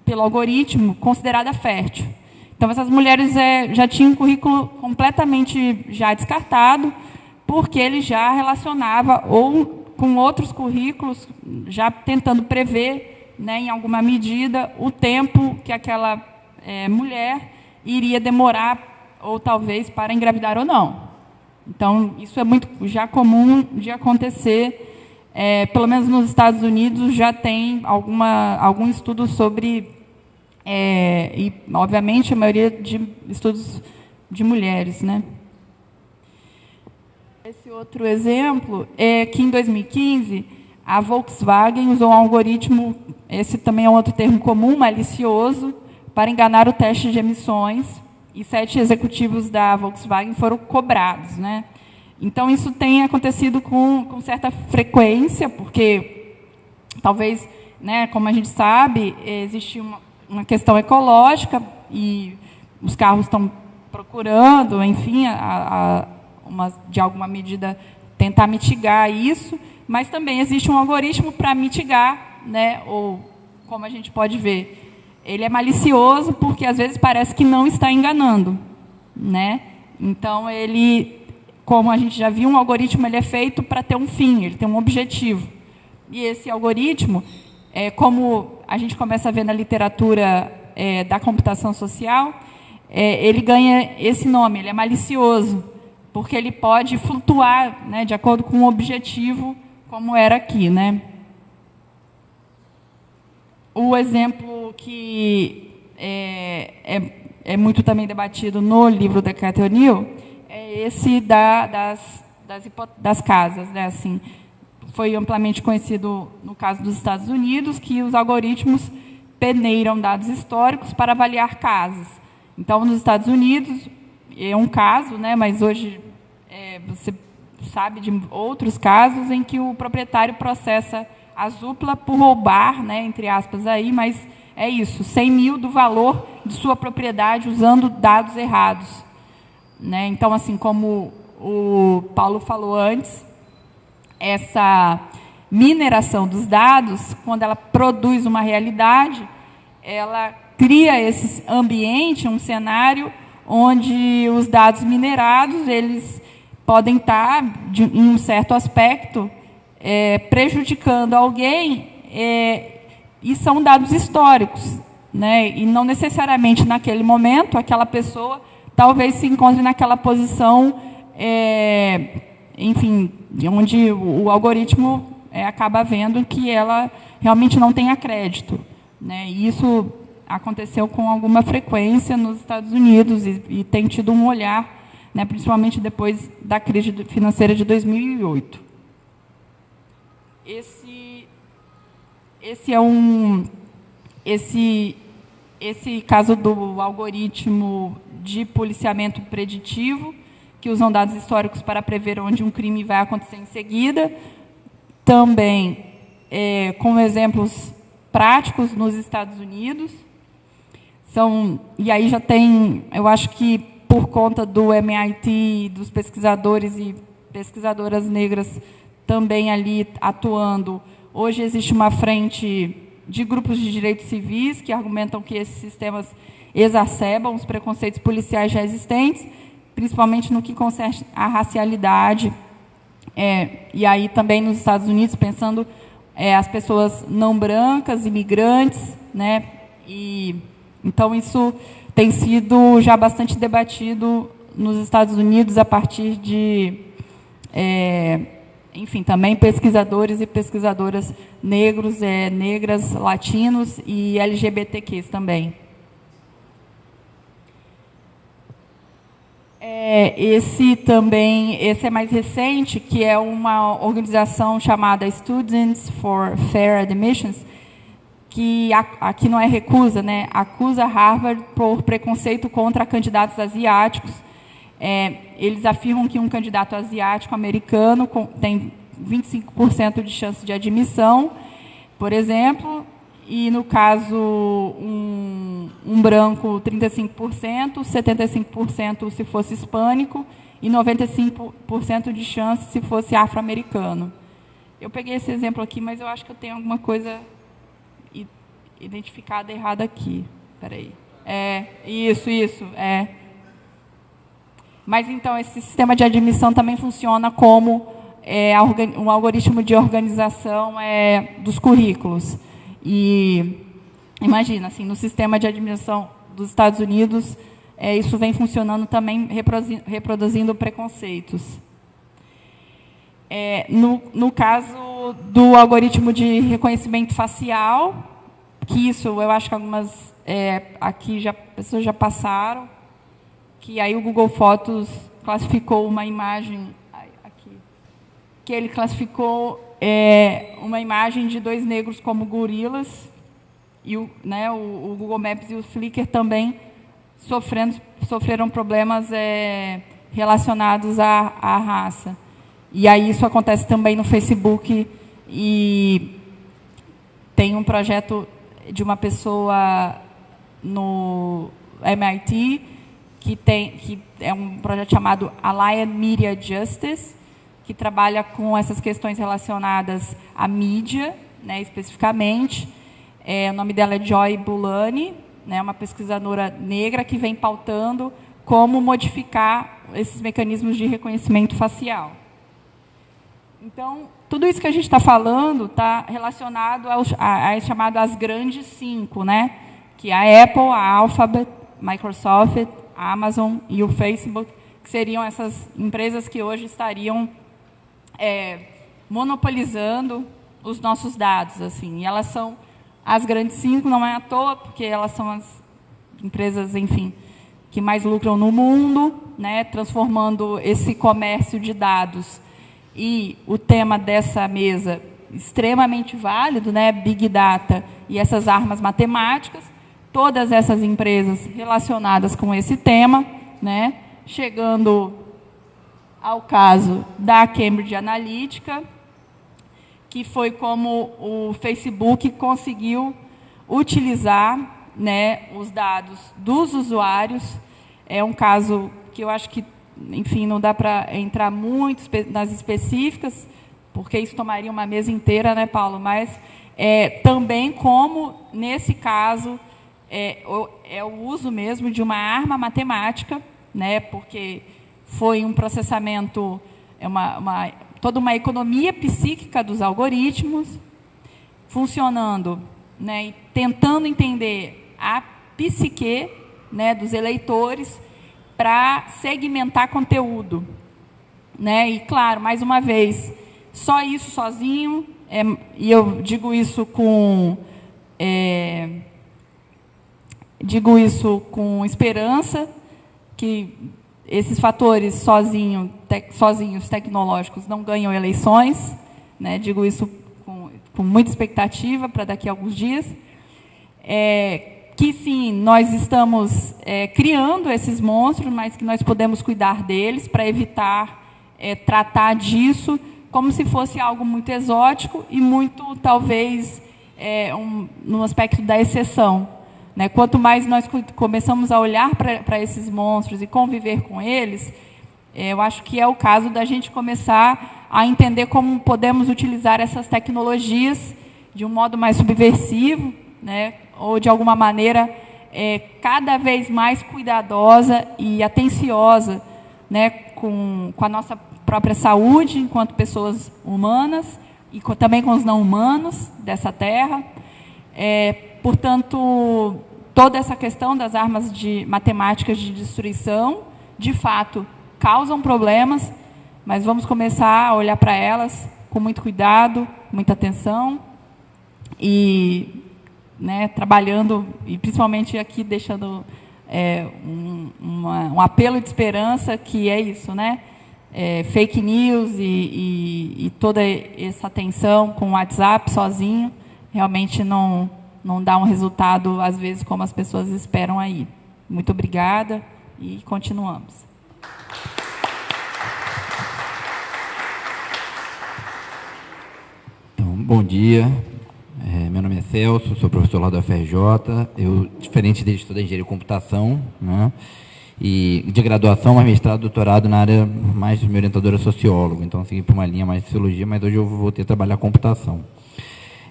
pelo algoritmo, considerada fértil. Então, essas mulheres já tinham um currículo completamente já descartado, porque ele já relacionava ou com outros currículos, já tentando prever, né, em alguma medida, o tempo que aquela mulher iria demorar, ou talvez para engravidar ou não. Então, isso é muito já comum de acontecer, pelo menos nos Estados Unidos já tem algum estudo sobre, e, obviamente, a maioria de estudos de mulheres, né? Esse outro exemplo é que, em 2015, a Volkswagen usou um algoritmo, esse também é um outro termo comum, malicioso, para enganar o teste de emissões, e 7 executivos da Volkswagen foram cobrados, né? Então, isso tem acontecido com certa frequência, porque, talvez, né, como a gente sabe, existe uma questão ecológica, e os carros estão procurando, enfim, de alguma medida, tentar mitigar isso, mas também existe um algoritmo para mitigar, né, ou, como a gente pode ver, ele é malicioso porque, às vezes, parece que não está enganando, né? Então, ele, como a gente já viu, um algoritmo ele é feito para ter um fim, ele tem um objetivo. E esse algoritmo, como a gente começa a ver na literatura da computação social, ele ganha esse nome, ele é malicioso, porque ele pode flutuar, né, de acordo com o objetivo, como era aqui, né? O exemplo que é muito também debatido no livro da Cathy O'Neil é esse das casas, né? Assim, foi amplamente conhecido no caso dos Estados Unidos, que os algoritmos peneiram dados históricos para avaliar casas. Então, nos Estados Unidos, é um caso, né, mas hoje você sabe de outros casos em que o proprietário processa a Zoopla por roubar, né, entre aspas, aí, mas é isso, 100 mil do valor de sua propriedade usando dados errados, né? Então, assim, como o Paulo falou antes, essa mineração dos dados, quando ela produz uma realidade, ela cria esse ambiente, um cenário onde os dados minerados eles podem estar, em um certo aspecto, prejudicando alguém, e são dados históricos, né? E não necessariamente naquele momento aquela pessoa talvez se encontre naquela posição, enfim, onde o algoritmo acaba vendo que ela realmente não tem crédito, né? E isso aconteceu com alguma frequência nos Estados Unidos e tem tido um olhar, né, principalmente depois da crise financeira de 2008. Esse caso do algoritmo de policiamento preditivo, que usam dados históricos para prever onde um crime vai acontecer em seguida, também com exemplos práticos nos Estados Unidos. E aí já tem, eu acho que por conta do MIT, dos pesquisadores e pesquisadoras negras também ali atuando, hoje existe uma frente de grupos de direitos civis que argumentam que esses sistemas exacerbam os preconceitos policiais já existentes, principalmente no que concerne à racialidade. E aí também nos Estados Unidos, pensando as pessoas não brancas, imigrantes, né? Então, isso tem sido já bastante debatido nos Estados Unidos a partir de, enfim, também pesquisadores e pesquisadoras negros, negras, latinos e LGBTQs também. Esse é mais recente, que é uma organização chamada Students for Fair Admissions, que aqui não é recusa, né? Acusa Harvard por preconceito contra candidatos asiáticos. Eles afirmam que um candidato asiático americano tem 25% de chance de admissão, por exemplo, e, no caso, um branco, 35%, 75% se fosse hispânico e 95% de chance se fosse afro-americano. Eu peguei esse exemplo aqui, mas eu acho que eu tenho alguma coisa identificada errada aqui. Espera aí. Isso. Mas, então, esse sistema de admissão também funciona como um algoritmo de organização dos currículos. E, imagina, assim, no sistema de admissão dos Estados Unidos, isso vem funcionando também, reproduzindo preconceitos. No caso do algoritmo de reconhecimento facial, que isso eu acho que algumas aqui pessoas já passaram, que aí o Google Fotos classificou uma imagem, que ele classificou uma imagem de 2 negros como gorilas, e o Google Maps e o Flickr também sofreram problemas relacionados à raça. E aí isso acontece também no Facebook, e tem um projeto de uma pessoa no MIT, que é um projeto chamado Allied Media Justice, que trabalha com essas questões relacionadas à mídia, né, especificamente. O nome dela é Joy Bulani, né, uma pesquisadora negra que vem pautando como modificar esses mecanismos de reconhecimento facial. Então, tudo isso que a gente está falando está relacionado a chamado as grandes 5, né, que é a Apple, a Alphabet, Microsoft, a Amazon e o Facebook, que seriam essas empresas que hoje estariam monopolizando os nossos dados, assim. E elas são as grandes 5, não é à toa, porque elas são as empresas, enfim, que mais lucram no mundo, né, transformando esse comércio de dados e o tema dessa mesa extremamente válido, né, Big Data e essas armas matemáticas, todas essas empresas relacionadas com esse tema, né, chegando ao caso da Cambridge Analytica, que foi como o Facebook conseguiu utilizar, né, os dados dos usuários. É um caso que eu acho que, enfim, não dá para entrar muito nas específicas, porque isso tomaria uma mesa inteira, né, Paulo? Mas também como, nesse caso, o uso mesmo de uma arma matemática, né, porque foi um processamento, toda uma economia psíquica dos algoritmos, funcionando, né, e tentando entender a psique, né, dos eleitores para segmentar conteúdo, né? E, claro, mais uma vez, só isso sozinho, e eu digo isso com esperança, que esses fatores sozinhos tecnológicos não ganham eleições, né? Digo isso com muita expectativa para daqui a alguns dias. Que sim, nós estamos criando esses monstros, mas que nós podemos cuidar deles para evitar tratar disso como se fosse algo muito exótico e muito, talvez, no aspecto da exceção. Né? Quanto mais nós começamos a olhar para esses monstros e conviver com eles, eu acho que é o caso da gente começar a entender como podemos utilizar essas tecnologias de um modo mais subversivo, né? Ou, de alguma maneira, cada vez mais cuidadosa e atenciosa, né? com a nossa própria saúde, enquanto pessoas humanas, e também com os não-humanos dessa terra. Portanto, toda essa questão das armas matemáticas de destruição, de fato, causam problemas, mas vamos começar a olhar para elas com muito cuidado, com muita atenção, e, né, trabalhando, e principalmente aqui deixando um apelo de esperança, que é isso, né? Fake news e toda essa tensão com o WhatsApp sozinho realmente não não dá um resultado, às vezes, como as pessoas esperam aí. Muito obrigada e continuamos. Então, bom dia. Meu nome é Celso, sou professor lá do UFRJ. Eu, diferente dele, estudo engenharia de computação, né? E de graduação, mas mestrado, doutorado na área mais, minha orientadora é sociólogo, então segui por uma linha mais de sociologia, mas hoje eu voltei a trabalhar computação.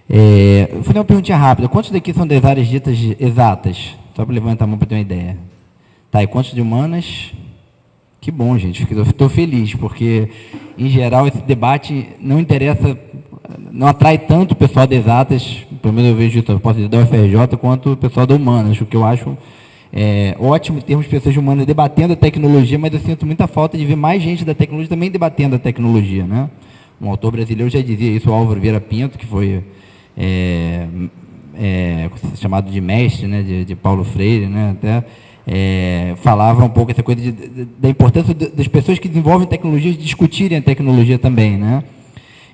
Eu vou fazer uma perguntinha rápida. Quantos daqui são das áreas ditas exatas? Só para levantar a mão para ter uma ideia. Tá, e quantos de humanas? Que bom, gente, estou feliz, porque, em geral, esse debate não interessa, não atrai tanto o pessoal das exatas, pelo menos eu vejo isso, eu posso dizer da UFRJ, quanto o pessoal da humanas, o que eu acho ótimo termos pessoas humanas debatendo a tecnologia, mas eu sinto muita falta de ver mais gente da tecnologia também debatendo a tecnologia, né? Um autor brasileiro já dizia isso, o Álvaro Vieira Pinto, que foi chamado de mestre, né, de Paulo Freire, né, até falava um pouco essa coisa da importância das pessoas que desenvolvem tecnologia de discutirem a tecnologia também, né?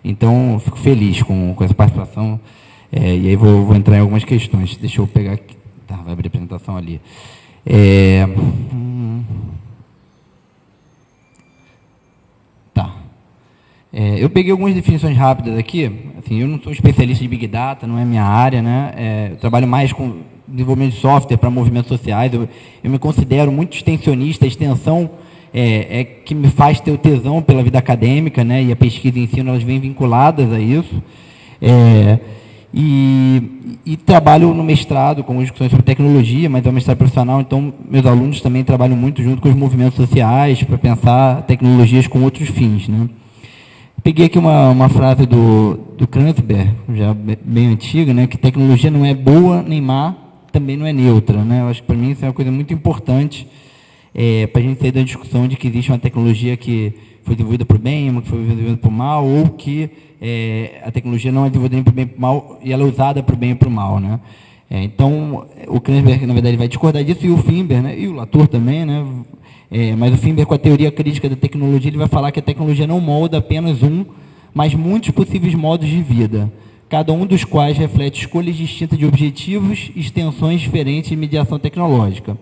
Então, fico feliz com essa participação, e aí vou entrar em algumas questões. Deixa eu pegar aqui. Tá, vai abrir a apresentação ali. Tá. Eu peguei algumas definições rápidas aqui. Assim, eu não sou especialista de Big Data, não é minha área, né? Eu trabalho mais com desenvolvimento de software para movimentos sociais. Eu me considero muito extensionista. A extensão que me faz ter o tesão pela vida acadêmica, né? E a pesquisa e ensino, elas vêm vinculadas a isso. E trabalho no mestrado com discussões sobre tecnologia, mas é um mestrado profissional, então meus alunos também trabalham muito junto com os movimentos sociais para pensar tecnologias com outros fins, né? Peguei aqui uma frase do Kranzberg, já bem antiga, né, que tecnologia não é boa nem má, também não é neutra, né? Eu acho que para mim isso é uma coisa muito importante para a gente sair da discussão de que existe uma tecnologia que foi desenvolvida para o bem, uma que foi desenvolvida para o mal, ou que a tecnologia não é desenvolvida nem para o bem e para o mal, e ela é usada para o bem e para o mal, né? Então, o Kranzberg, na verdade, vai discordar disso, e o Finber, né, e o Latour também, né? Mas o Finber, com a teoria crítica da tecnologia, ele vai falar que a tecnologia não molda apenas mas muitos possíveis modos de vida, cada um dos quais reflete escolhas distintas de objetivos e extensões diferentes de mediação tecnológica.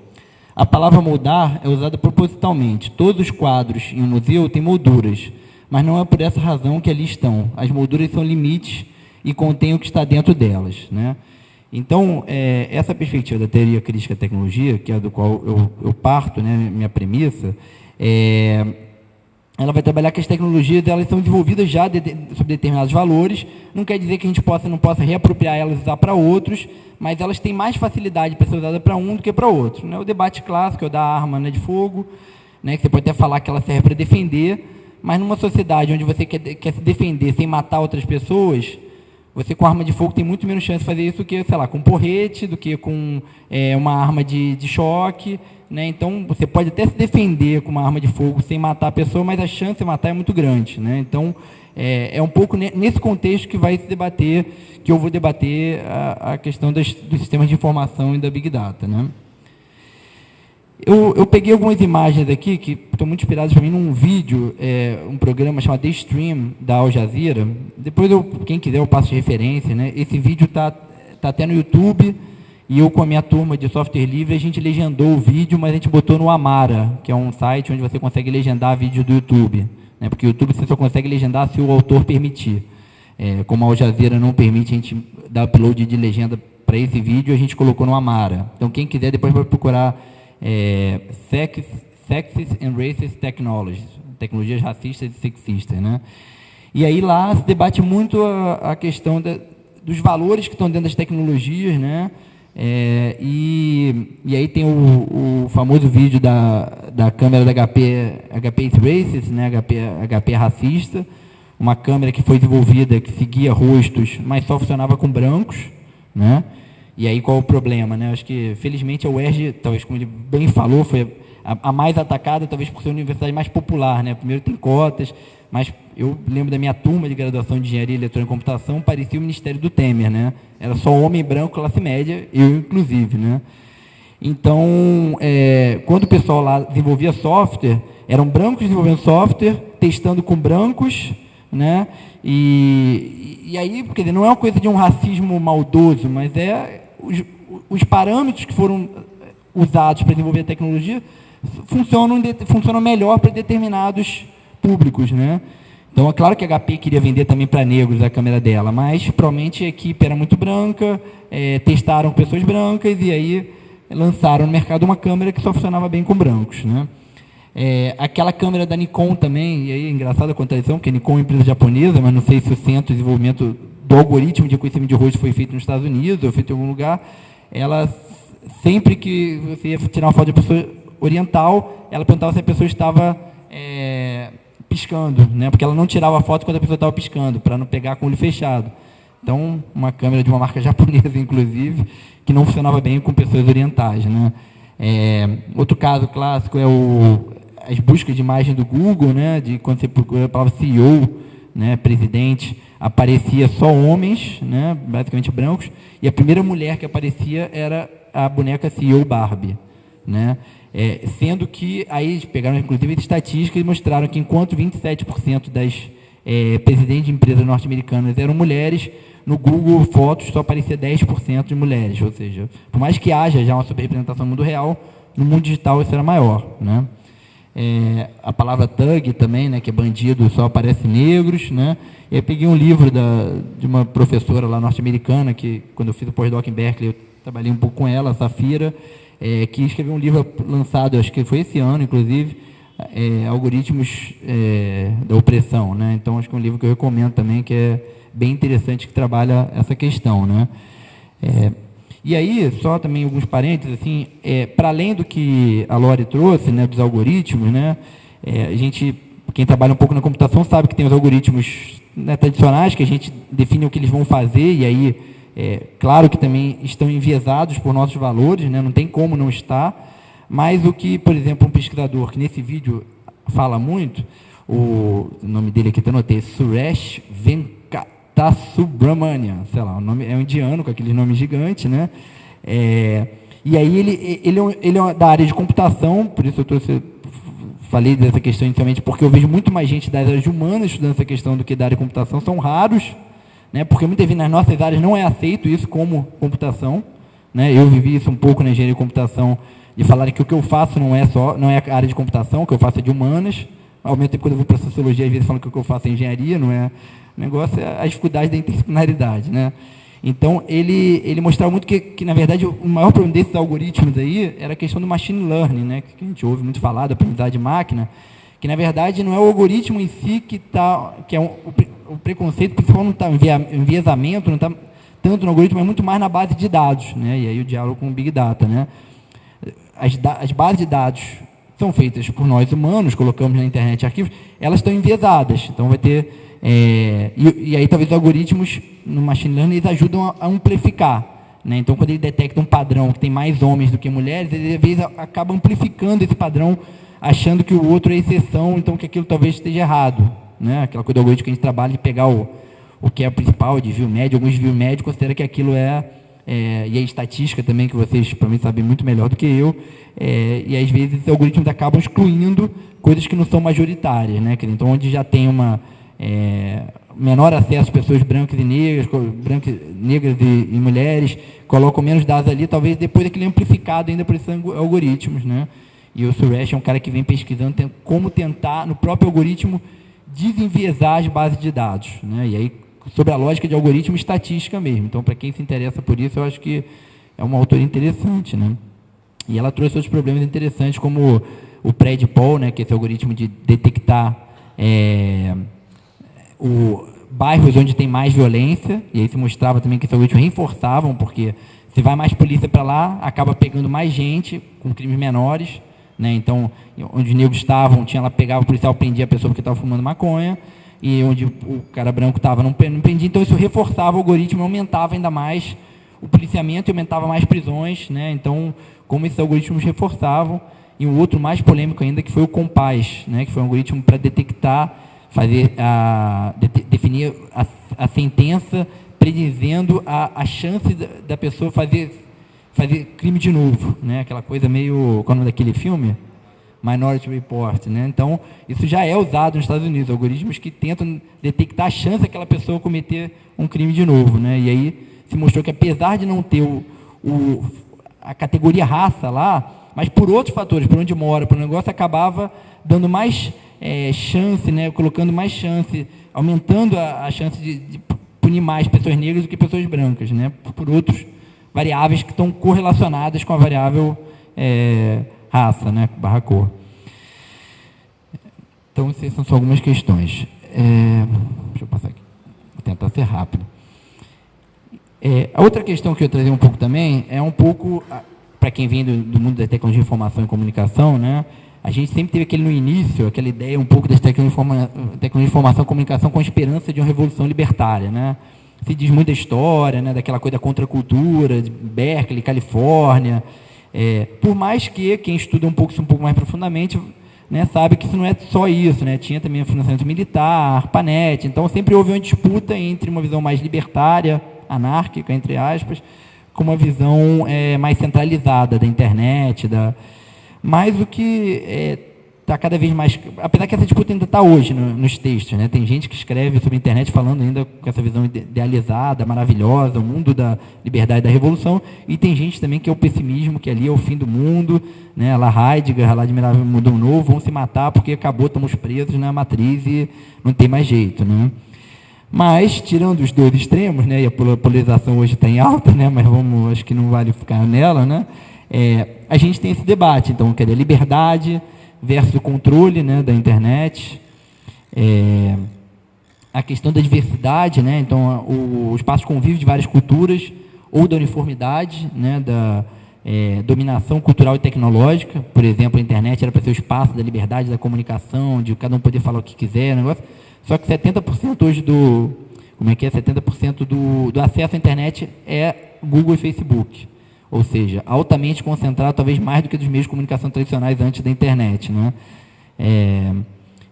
A palavra moldar é usada propositalmente. Todos os quadros em um museu têm molduras, mas não é por essa razão que ali estão. As molduras são limites e contêm o que está dentro delas, né? Então, essa perspectiva da teoria crítica da tecnologia, que é do qual eu parto, né, minha premissa, ela vai trabalhar que as tecnologias elas são desenvolvidas já sobre determinados valores. Não quer dizer que a gente não possa reapropriar elas e usar para outros, mas elas têm mais facilidade para ser usada para um do que para outro, né? O debate clássico é o da arma, né, de fogo, né, que você pode até falar que ela serve para defender, mas numa sociedade onde você quer se defender sem matar outras pessoas, você com arma de fogo tem muito menos chance de fazer isso do que, sei lá, com porrete, do que com uma arma de choque, né? Então, você pode até se defender com uma arma de fogo sem matar a pessoa, mas a chance de matar é muito grande, né? Então, é um pouco nesse contexto que vai se debater, que eu vou debater a questão dos sistemas de informação e da Big Data, né? Eu peguei algumas imagens aqui que estão muito inspiradas para mim num vídeo, um programa chamado The Stream, da Al Jazeera. Depois, quem quiser, eu passo de referência, né? Esse vídeo está até no YouTube, e eu, com a minha turma de software livre, a gente legendou o vídeo, mas a gente botou no Amara, que é um site onde você consegue legendar vídeo do YouTube, né? Porque o YouTube você só consegue legendar se o autor permitir. Como a Al Jazeera não permite a gente dar upload de legenda para esse vídeo, a gente colocou no Amara. Então, quem quiser, depois vai procurar Sexist and Racist Technologies, tecnologias racistas e sexistas, né? E aí lá se debate muito a questão dos valores que estão dentro das tecnologias, né? E aí tem o famoso vídeo da câmera da HP is Racist, né? HP é racista, uma câmera que foi desenvolvida que seguia rostos, mas só funcionava com brancos, né? E aí qual o problema, né? Acho que, felizmente, a UERJ, talvez como ele bem falou, foi a mais atacada, talvez por ser a universidade mais popular, né? Primeiro tem cotas, mas eu lembro da minha turma de graduação de Engenharia Eletrônica e Computação, parecia o Ministério do Temer, né? Era só homem branco, classe média, eu inclusive, né? Então, quando o pessoal lá desenvolvia software, eram brancos desenvolvendo software, testando com brancos, né? E aí, quer dizer, não é uma coisa de um racismo maldoso, mas os parâmetros que foram usados para desenvolver a tecnologia funcionam melhor para determinados públicos, né? Então, é claro que a HP queria vender também para negros a câmera dela, mas provavelmente a equipe era muito branca, testaram pessoas brancas e aí lançaram no mercado uma câmera que só funcionava bem com brancos, né? Aquela câmera da Nikon também, e aí é engraçado a contradição, porque a Nikon é uma empresa japonesa, mas não sei se o centro de desenvolvimento do algoritmo de reconhecimento de rosto foi feito nos Estados Unidos ou feito em algum lugar. Ela, sempre que você ia tirar uma foto de uma pessoa oriental, ela perguntava se a pessoa estava piscando, né? Porque ela não tirava a foto quando a pessoa estava piscando, para não pegar com o olho fechado. Então, uma câmera de uma marca japonesa, inclusive, que não funcionava bem com pessoas orientais, né? Outro caso clássico é as buscas de imagem do Google, né? De quando você procura a palavra CEO, né? Presidente, aparecia só homens, né? Basicamente brancos, e a primeira mulher que aparecia era a boneca CEO Barbie, né? Sendo que aí eles pegaram inclusive estatísticas e mostraram que enquanto 27% das presidentes de empresas norte-americanas eram mulheres, no Google Fotos só aparecia 10% de mulheres, ou seja, por mais que haja já uma superrepresentação no mundo real, no mundo digital isso era maior, né? A palavra thug também, né, que é bandido, só aparece negros, né? E eu peguei um livro de uma professora lá norte-americana, que quando eu fiz o pós-doc em Berkeley, eu trabalhei um pouco com ela, a Safira, que escreveu um livro lançado, acho que foi esse ano, inclusive, Algoritmos da Opressão, né? Então, acho que é um livro que eu recomendo também, que é bem interessante, que trabalha essa questão, né? E aí, só também alguns parênteses, assim, para além do que a Lori trouxe, né, dos algoritmos, né, quem trabalha um pouco na computação sabe que tem os algoritmos, né, tradicionais, que a gente define o que eles vão fazer, e aí, claro que também estão enviesados por nossos valores, né, não tem como não estar, mas o que, por exemplo, um pesquisador que nesse vídeo fala muito, o nome dele aqui, eu anotei, Suresh Venkatasubramanian, sei lá, o nome é um indiano, com aquele nome gigante, né? E aí ele é da área de computação, por isso falei dessa questão inicialmente, porque eu vejo muito mais gente das áreas humanas estudando essa questão do que da área de computação, são raros, né? Porque muitas vezes nas nossas áreas não é aceito isso como computação, né? Eu vivi isso um pouco na engenharia de computação, de falar que o que eu faço não é a área de computação, o que eu faço é de humanas. Ao mesmo tempo, quando eu vou para a sociologia, às vezes falam que o que eu faço é engenharia, não é? O negócio é a dificuldade da interdisciplinaridade, né? Então, ele mostrava muito que, na verdade, o maior problema desses algoritmos aí era a questão do machine learning, né? Que a gente ouve muito falar, da aprendizagem de máquina, que, na verdade, não é o algoritmo em si que é o preconceito principal, não está o enviesamento, não está tanto no algoritmo, é muito mais na base de dados, né? E aí o diálogo com o Big Data, né? As bases de dados são feitas por nós humanos, colocamos na internet arquivos, elas estão enviesadas, então vai ter... e aí talvez os algoritmos no machine learning eles ajudam a amplificar, né? Então quando ele detecta um padrão que tem mais homens do que mulheres, ele às vezes acaba amplificando esse padrão, achando que o outro é exceção, então que aquilo talvez esteja errado, né? Aquela coisa do algoritmo que a gente trabalha de pegar o que é o principal, de desvio médio, alguns desvio médio considera que aquilo e a estatística também, que vocês para mim sabem muito melhor do que eu, e às vezes esses algoritmos acabam excluindo coisas que não são majoritárias, né? Então onde já tem menor acesso a pessoas brancas e negras, negras e mulheres, colocam menos dados ali, talvez depois aquilo é amplificado ainda por esses algoritmos, né? E o Suresh é um cara que vem pesquisando como tentar, no próprio algoritmo, desenviesar as bases de dados, né? E aí, sobre a lógica de algoritmo e estatística mesmo. Então, para quem se interessa por isso, eu acho que é uma autora interessante, né? E ela trouxe outros problemas interessantes, como o PredPol, né, que é esse algoritmo de detectar bairros onde tem mais violência, e aí se mostrava também que esse algoritmo reforçavam, porque se vai mais polícia para lá, acaba pegando mais gente com crimes menores, né? Então, onde os negros estavam, pegava o policial, prendia a pessoa porque estava fumando maconha, e onde o cara branco estava, não prendia. Então, isso reforçava o algoritmo, aumentava ainda mais o policiamento e aumentava mais prisões, né? Então, como esses algoritmos reforçavam. E um outro mais polêmico ainda, que foi o Compás, né? Que foi um algoritmo para detectar, definir a sentença, predizendo a chance da pessoa fazer crime de novo, né? Aquela coisa meio... Qual é o nome daquele filme? Minority Report, né? Então, isso já é usado nos Estados Unidos, algoritmos que tentam detectar a chance daquela pessoa cometer um crime de novo, né? E aí se mostrou que, apesar de não ter a categoria raça lá, mas por outros fatores, por onde mora, por um negócio, acabava dando mais chance, né, colocando mais chance, aumentando a chance de punir mais pessoas negras do que pessoas brancas, né, por outros variáveis que estão correlacionadas com a variável raça, né, barra cor. Então, essas são só algumas questões. Deixa eu passar aqui, vou tentar ser rápido. A outra questão que eu trazer um pouco também é um pouco, para quem vem do mundo da tecnologia de informação e comunicação, né, a gente sempre teve no início, aquela ideia um pouco das tecnologia de informação e comunicação com a esperança de uma revolução libertária, né? Se diz muita história, né, daquela coisa da contracultura, de Berkeley, Califórnia, por mais que quem estuda um pouco mais profundamente, né, sabe que isso não é só isso, né? Tinha também o financiamento militar, ARPANET, então sempre houve uma disputa entre uma visão mais libertária, anárquica, entre aspas, com uma visão mais centralizada da internet, mas o que está cada vez mais... Apesar que essa disputa ainda está hoje nos textos, né? Tem gente que escreve sobre a internet falando ainda com essa visão idealizada, maravilhosa, o mundo da liberdade e da revolução, e tem gente também que é o pessimismo, que ali é o fim do mundo, né? Lá Heidegger, lá Admirável Mundo Novo, vão se matar porque acabou, estamos presos na matriz e não tem mais jeito, né? Mas, tirando os dois extremos, né? E a polarização hoje está em alta, né? Mas acho que não vale ficar nela, né? A gente tem esse debate, então, que é a liberdade versus o controle, né, da internet, a questão da diversidade, né, então, o espaço de convívio de várias culturas, ou da uniformidade, né, da dominação cultural e tecnológica. Por exemplo, a internet era para ser o espaço da liberdade, da comunicação, de cada um poder falar o que quiser, negócio. Só que 70% hoje 70% do acesso à internet é Google e Facebook. Ou seja, altamente concentrado, talvez mais do que dos meios de comunicação tradicionais antes da internet, né?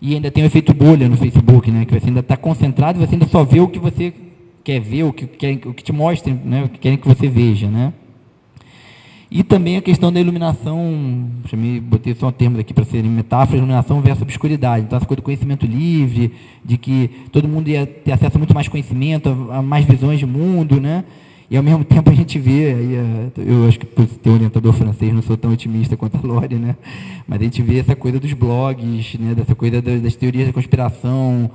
E ainda tem o efeito bolha no Facebook, né? Que você ainda está concentrado e você ainda só vê o que você quer ver, o que te mostra, né? O que querem que você veja, né? E também a questão da iluminação, botei só um termo aqui para serem metáforas, iluminação versus obscuridade. Então, essa coisa do conhecimento livre, de que todo mundo ia ter acesso a muito mais conhecimento, a mais visões de mundo, né? E, ao mesmo tempo, a gente vê, eu acho que por ter um orientador francês, não sou tão otimista quanto a Lore, né? Mas a gente vê essa coisa dos blogs, né? Dessa coisa das teorias da conspiração,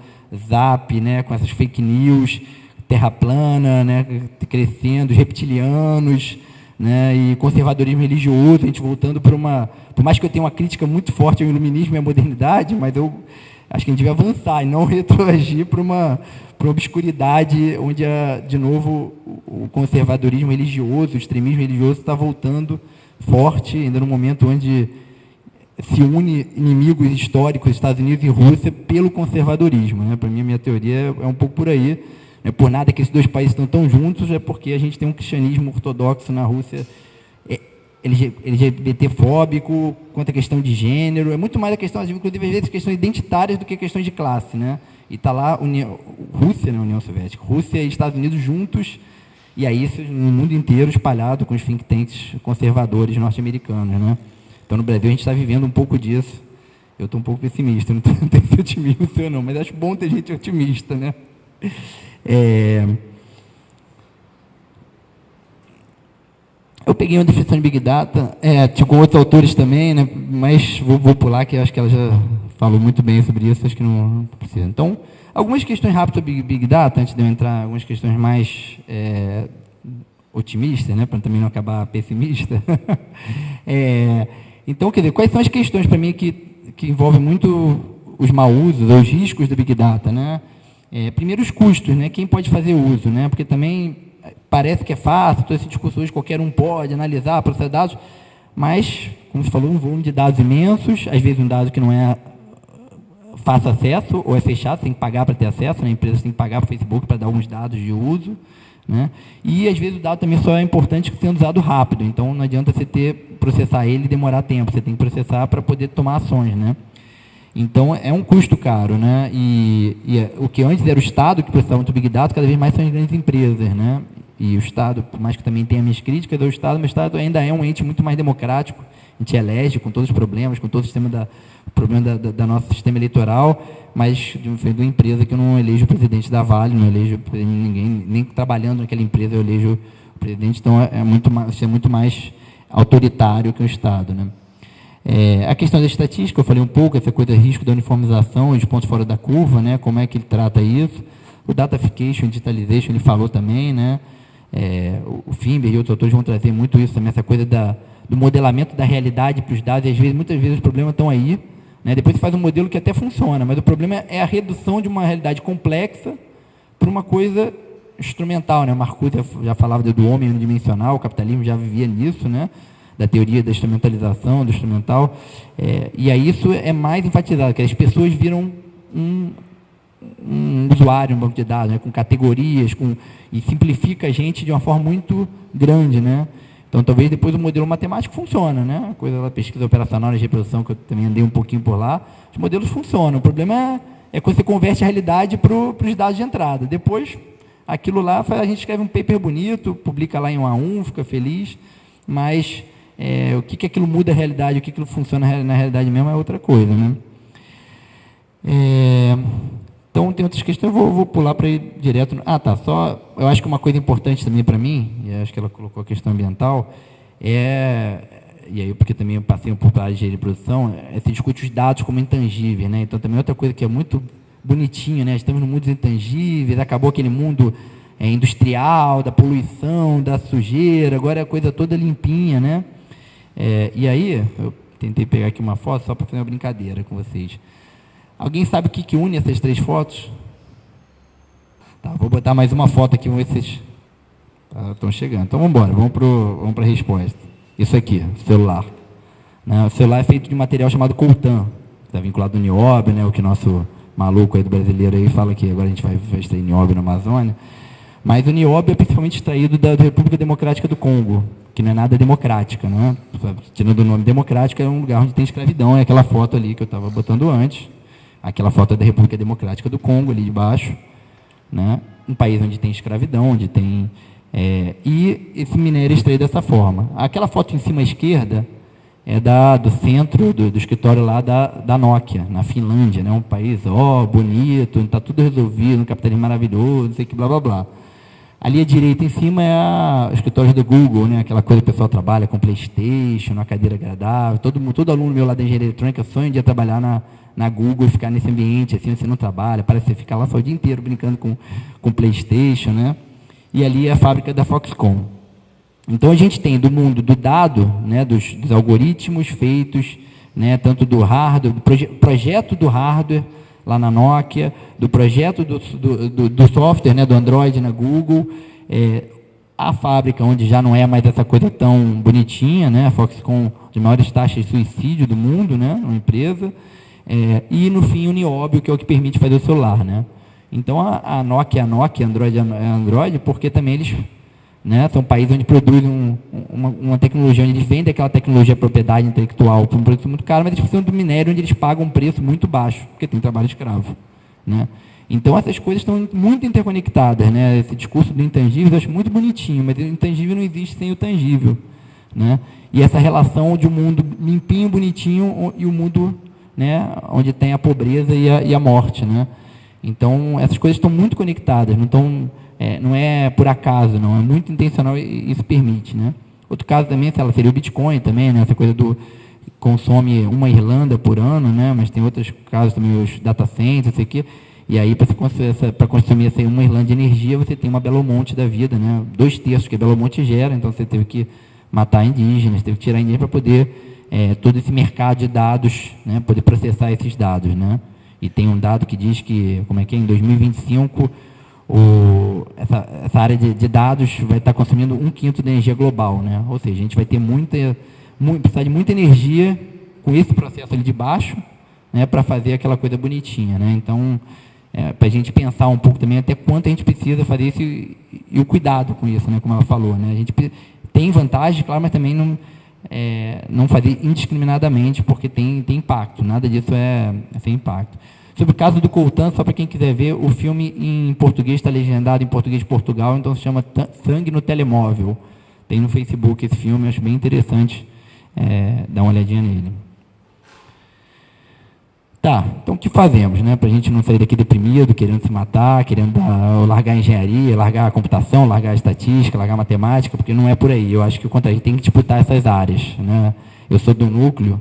Zap, né? Com essas fake news, terra plana, né? Crescendo, os reptilianos, né? E conservadorismo religioso, a gente voltando para uma... Por mais que eu tenha uma crítica muito forte ao iluminismo e à modernidade, mas eu acho que a gente deve avançar e não retroagir para uma obscuridade onde, de novo, o conservadorismo religioso, o extremismo religioso está voltando forte, ainda no momento onde se une inimigos históricos, Estados Unidos e Rússia, pelo conservadorismo, né? Para mim, a minha teoria é um pouco por aí. Não é por nada que esses dois países estão tão juntos, é porque a gente tem um cristianismo ortodoxo na Rússia, LGBT-fóbico, quanto à questão de gênero, é muito mais a questão, inclusive, às vezes, questões identitárias do que questões de classe, né? E está lá Rússia, na União Soviética, Rússia e Estados Unidos juntos, e aí isso no mundo inteiro espalhado com os think tanks conservadores norte-americanos, né? Então, no Brasil, a gente está vivendo um pouco disso. Eu estou um pouco pessimista, não tenho esse otimismo seu não, mas acho bom ter gente otimista, né? Eu peguei uma definição de Big Data, com outros autores também, né, mas vou pular, que eu acho que ela já falou muito bem sobre isso, acho que não precisa. Então, algumas questões rápidas sobre Big Data, antes de eu entrar, algumas questões mais otimistas, né, para também não acabar pessimista. Então, quer dizer, quais são as questões para mim que envolvem muito os mau usos, ou os riscos do Big Data, né? Primeiro, os custos, né? Quem pode fazer uso, né? Porque também parece que é fácil, toda essa discussão hoje, qualquer um pode analisar, processar dados, mas, como você falou, um volume de dados imensos, às vezes um dado que não é fácil acesso, ou é fechado, você tem que pagar para ter acesso, né? A empresa tem que pagar para o Facebook para dar alguns dados de uso, né? E, às vezes, o dado também só é importante sendo usado rápido, então não adianta você processar ele e demorar tempo, você tem que processar para poder tomar ações, né? Então, é um custo caro, né? E o que antes era o Estado que processava muito Big Data, cada vez mais são as grandes empresas, né? E o Estado, por mais que também tenha minhas críticas ao Estado, mas o Estado ainda é um ente muito mais democrático, a gente elege com todos os problemas, com todo o sistema problema da nosso sistema eleitoral, mas de uma empresa que eu não elejo o presidente da Vale, não elejo ninguém, nem trabalhando naquela empresa eu elejo O presidente, então, é muito mais autoritário que o Estado, né? A questão da estatística, eu falei um pouco, essa coisa, risco da uniformização, os pontos fora da curva, né? Como é que ele trata isso. O datafication, digitalization, ele falou também, né? O Fimber e outros autores vão trazer muito isso também, essa coisa do modelamento da realidade para os dados, e muitas vezes os problemas estão aí, né? Depois você faz um modelo que até funciona, mas o problema é a redução de uma realidade complexa para uma coisa instrumental, né? O Marcuse já falava do homem unidimensional, o capitalismo já vivia nisso, né? Da teoria da instrumentalização, do instrumental, e aí isso é mais enfatizado, que as pessoas viram um usuário, um banco de dados, né? Com categorias, e simplifica a gente de uma forma muito grande, né? Então, talvez depois o modelo matemático funciona, né? A coisa da pesquisa operacional de reprodução, que eu também andei um pouquinho por lá, os modelos funcionam. O problema é quando você converte a realidade para os dados de entrada. Depois, aquilo lá, a gente escreve um paper bonito, publica lá em 1 a 1, fica feliz, mas o que aquilo muda a realidade, o que aquilo funciona na realidade mesmo é outra coisa, né? Então, tem outras questões, eu vou pular para ir direto. Eu acho que uma coisa importante também para mim, e acho que ela colocou a questão ambiental, e aí, porque também eu passei um pouco pela área de engenharia de produção, se discute os dados como intangíveis, né? Então, também outra coisa que é muito bonitinho, né? Estamos no mundo dos intangíveis, acabou aquele mundo industrial, da poluição, da sujeira, agora é a coisa toda limpinha, né? E aí, eu tentei pegar aqui uma foto só para fazer uma brincadeira com vocês. Alguém sabe o que une essas 3 fotos? Tá, vou botar mais uma foto aqui, vamos ver se vocês estão chegando. Então, vamos embora, vamos para a resposta. Isso aqui, celular. Né? O celular é feito de material chamado coltan, está vinculado ao nióbio, né? O que nosso maluco aí do brasileiro aí fala que agora a gente vai extrair nióbio na Amazônia. Mas o nióbio é principalmente extraído da República Democrática do Congo, que não é nada democrática, né? Tirando o nome democrática, é um lugar onde tem escravidão, é aquela foto ali que eu estava botando antes. Aquela foto é da República Democrática do Congo, ali de baixo, né? Um país onde tem escravidão, onde tem... e esse minério é extraído dessa forma. Aquela foto em cima à esquerda é do centro do escritório lá da Nokia, na Finlândia, né? Um país, bonito, está tudo resolvido, um capitalismo maravilhoso, não sei o que, blá, blá, blá. Ali à direita em cima é o escritório do Google, né? Aquela coisa que o pessoal trabalha com PlayStation, uma cadeira agradável. Todo aluno meu lá da engenharia eletrônica sonha de trabalhar na Google e ficar nesse ambiente, assim, você não trabalha, parece que você fica lá só o dia inteiro brincando com PlayStation, né? E ali é a fábrica da Foxconn. Então, a gente tem do mundo do dado, né, dos algoritmos feitos, né, tanto do hardware, do projeto do hardware, lá na Nokia, do projeto do software, né, do Android na Google, a fábrica onde já não é mais essa coisa tão bonitinha, né, a Foxconn, de maiores taxas de suicídio do mundo, né, uma empresa, e, no fim, o nióbio, que é o que permite fazer o celular, né. Então, a Nokia é Nokia, Android é Android, porque também eles, né, são países onde produzem uma tecnologia, onde eles vendem aquela tecnologia, propriedade intelectual, por um preço muito caro, mas eles precisam do minério, onde eles pagam um preço muito baixo, porque tem trabalho escravo, né. Então, essas coisas estão muito interconectadas, né. Esse discurso do intangível eu acho muito bonitinho, mas o intangível não existe sem o tangível, né. E essa relação de um mundo limpinho, bonitinho, e o mundo, né, onde tem a pobreza e a morte, né. Então, essas coisas estão muito conectadas, não é por acaso, não, é muito intencional e isso permite, né. Outro caso também, seria o Bitcoin também, né, essa coisa consome uma Irlanda por ano, né, mas tem outros casos também, os data centers, isso aqui, e aí para consumir essa uma Irlanda de energia, você tem uma Belo Monte da vida, né, 2/3 que Belo Monte gera, então você teve que matar indígenas, teve que tirar indígenas para poder, todo esse mercado de dados, né, poder processar esses dados, né. E tem um dado que diz que, em 2025, essa área de dados vai estar consumindo 1/5 da energia global, né? Ou seja, a gente vai ter precisar de muita energia com esse processo ali de baixo, né, para fazer aquela coisa bonitinha, né? Então, para a gente pensar um pouco também até quanto a gente precisa fazer isso e o cuidado com isso, né, como ela falou, né? A gente tem vantagens, claro, mas também não fazer indiscriminadamente, porque tem impacto, nada disso é sem impacto. Sobre o caso do coltan, só para quem quiser ver, o filme em português está legendado em português de Portugal, então se chama Sangue no Telemóvel. Tem no Facebook esse filme, acho bem interessante dar uma olhadinha nele. Tá, então o que fazemos, né? Para a gente não sair daqui deprimido, querendo se matar, querendo largar a engenharia, largar a computação, largar a estatística, largar a matemática, porque não é por aí. Eu acho que a gente tem que disputar essas áreas, né? Eu sou do núcleo,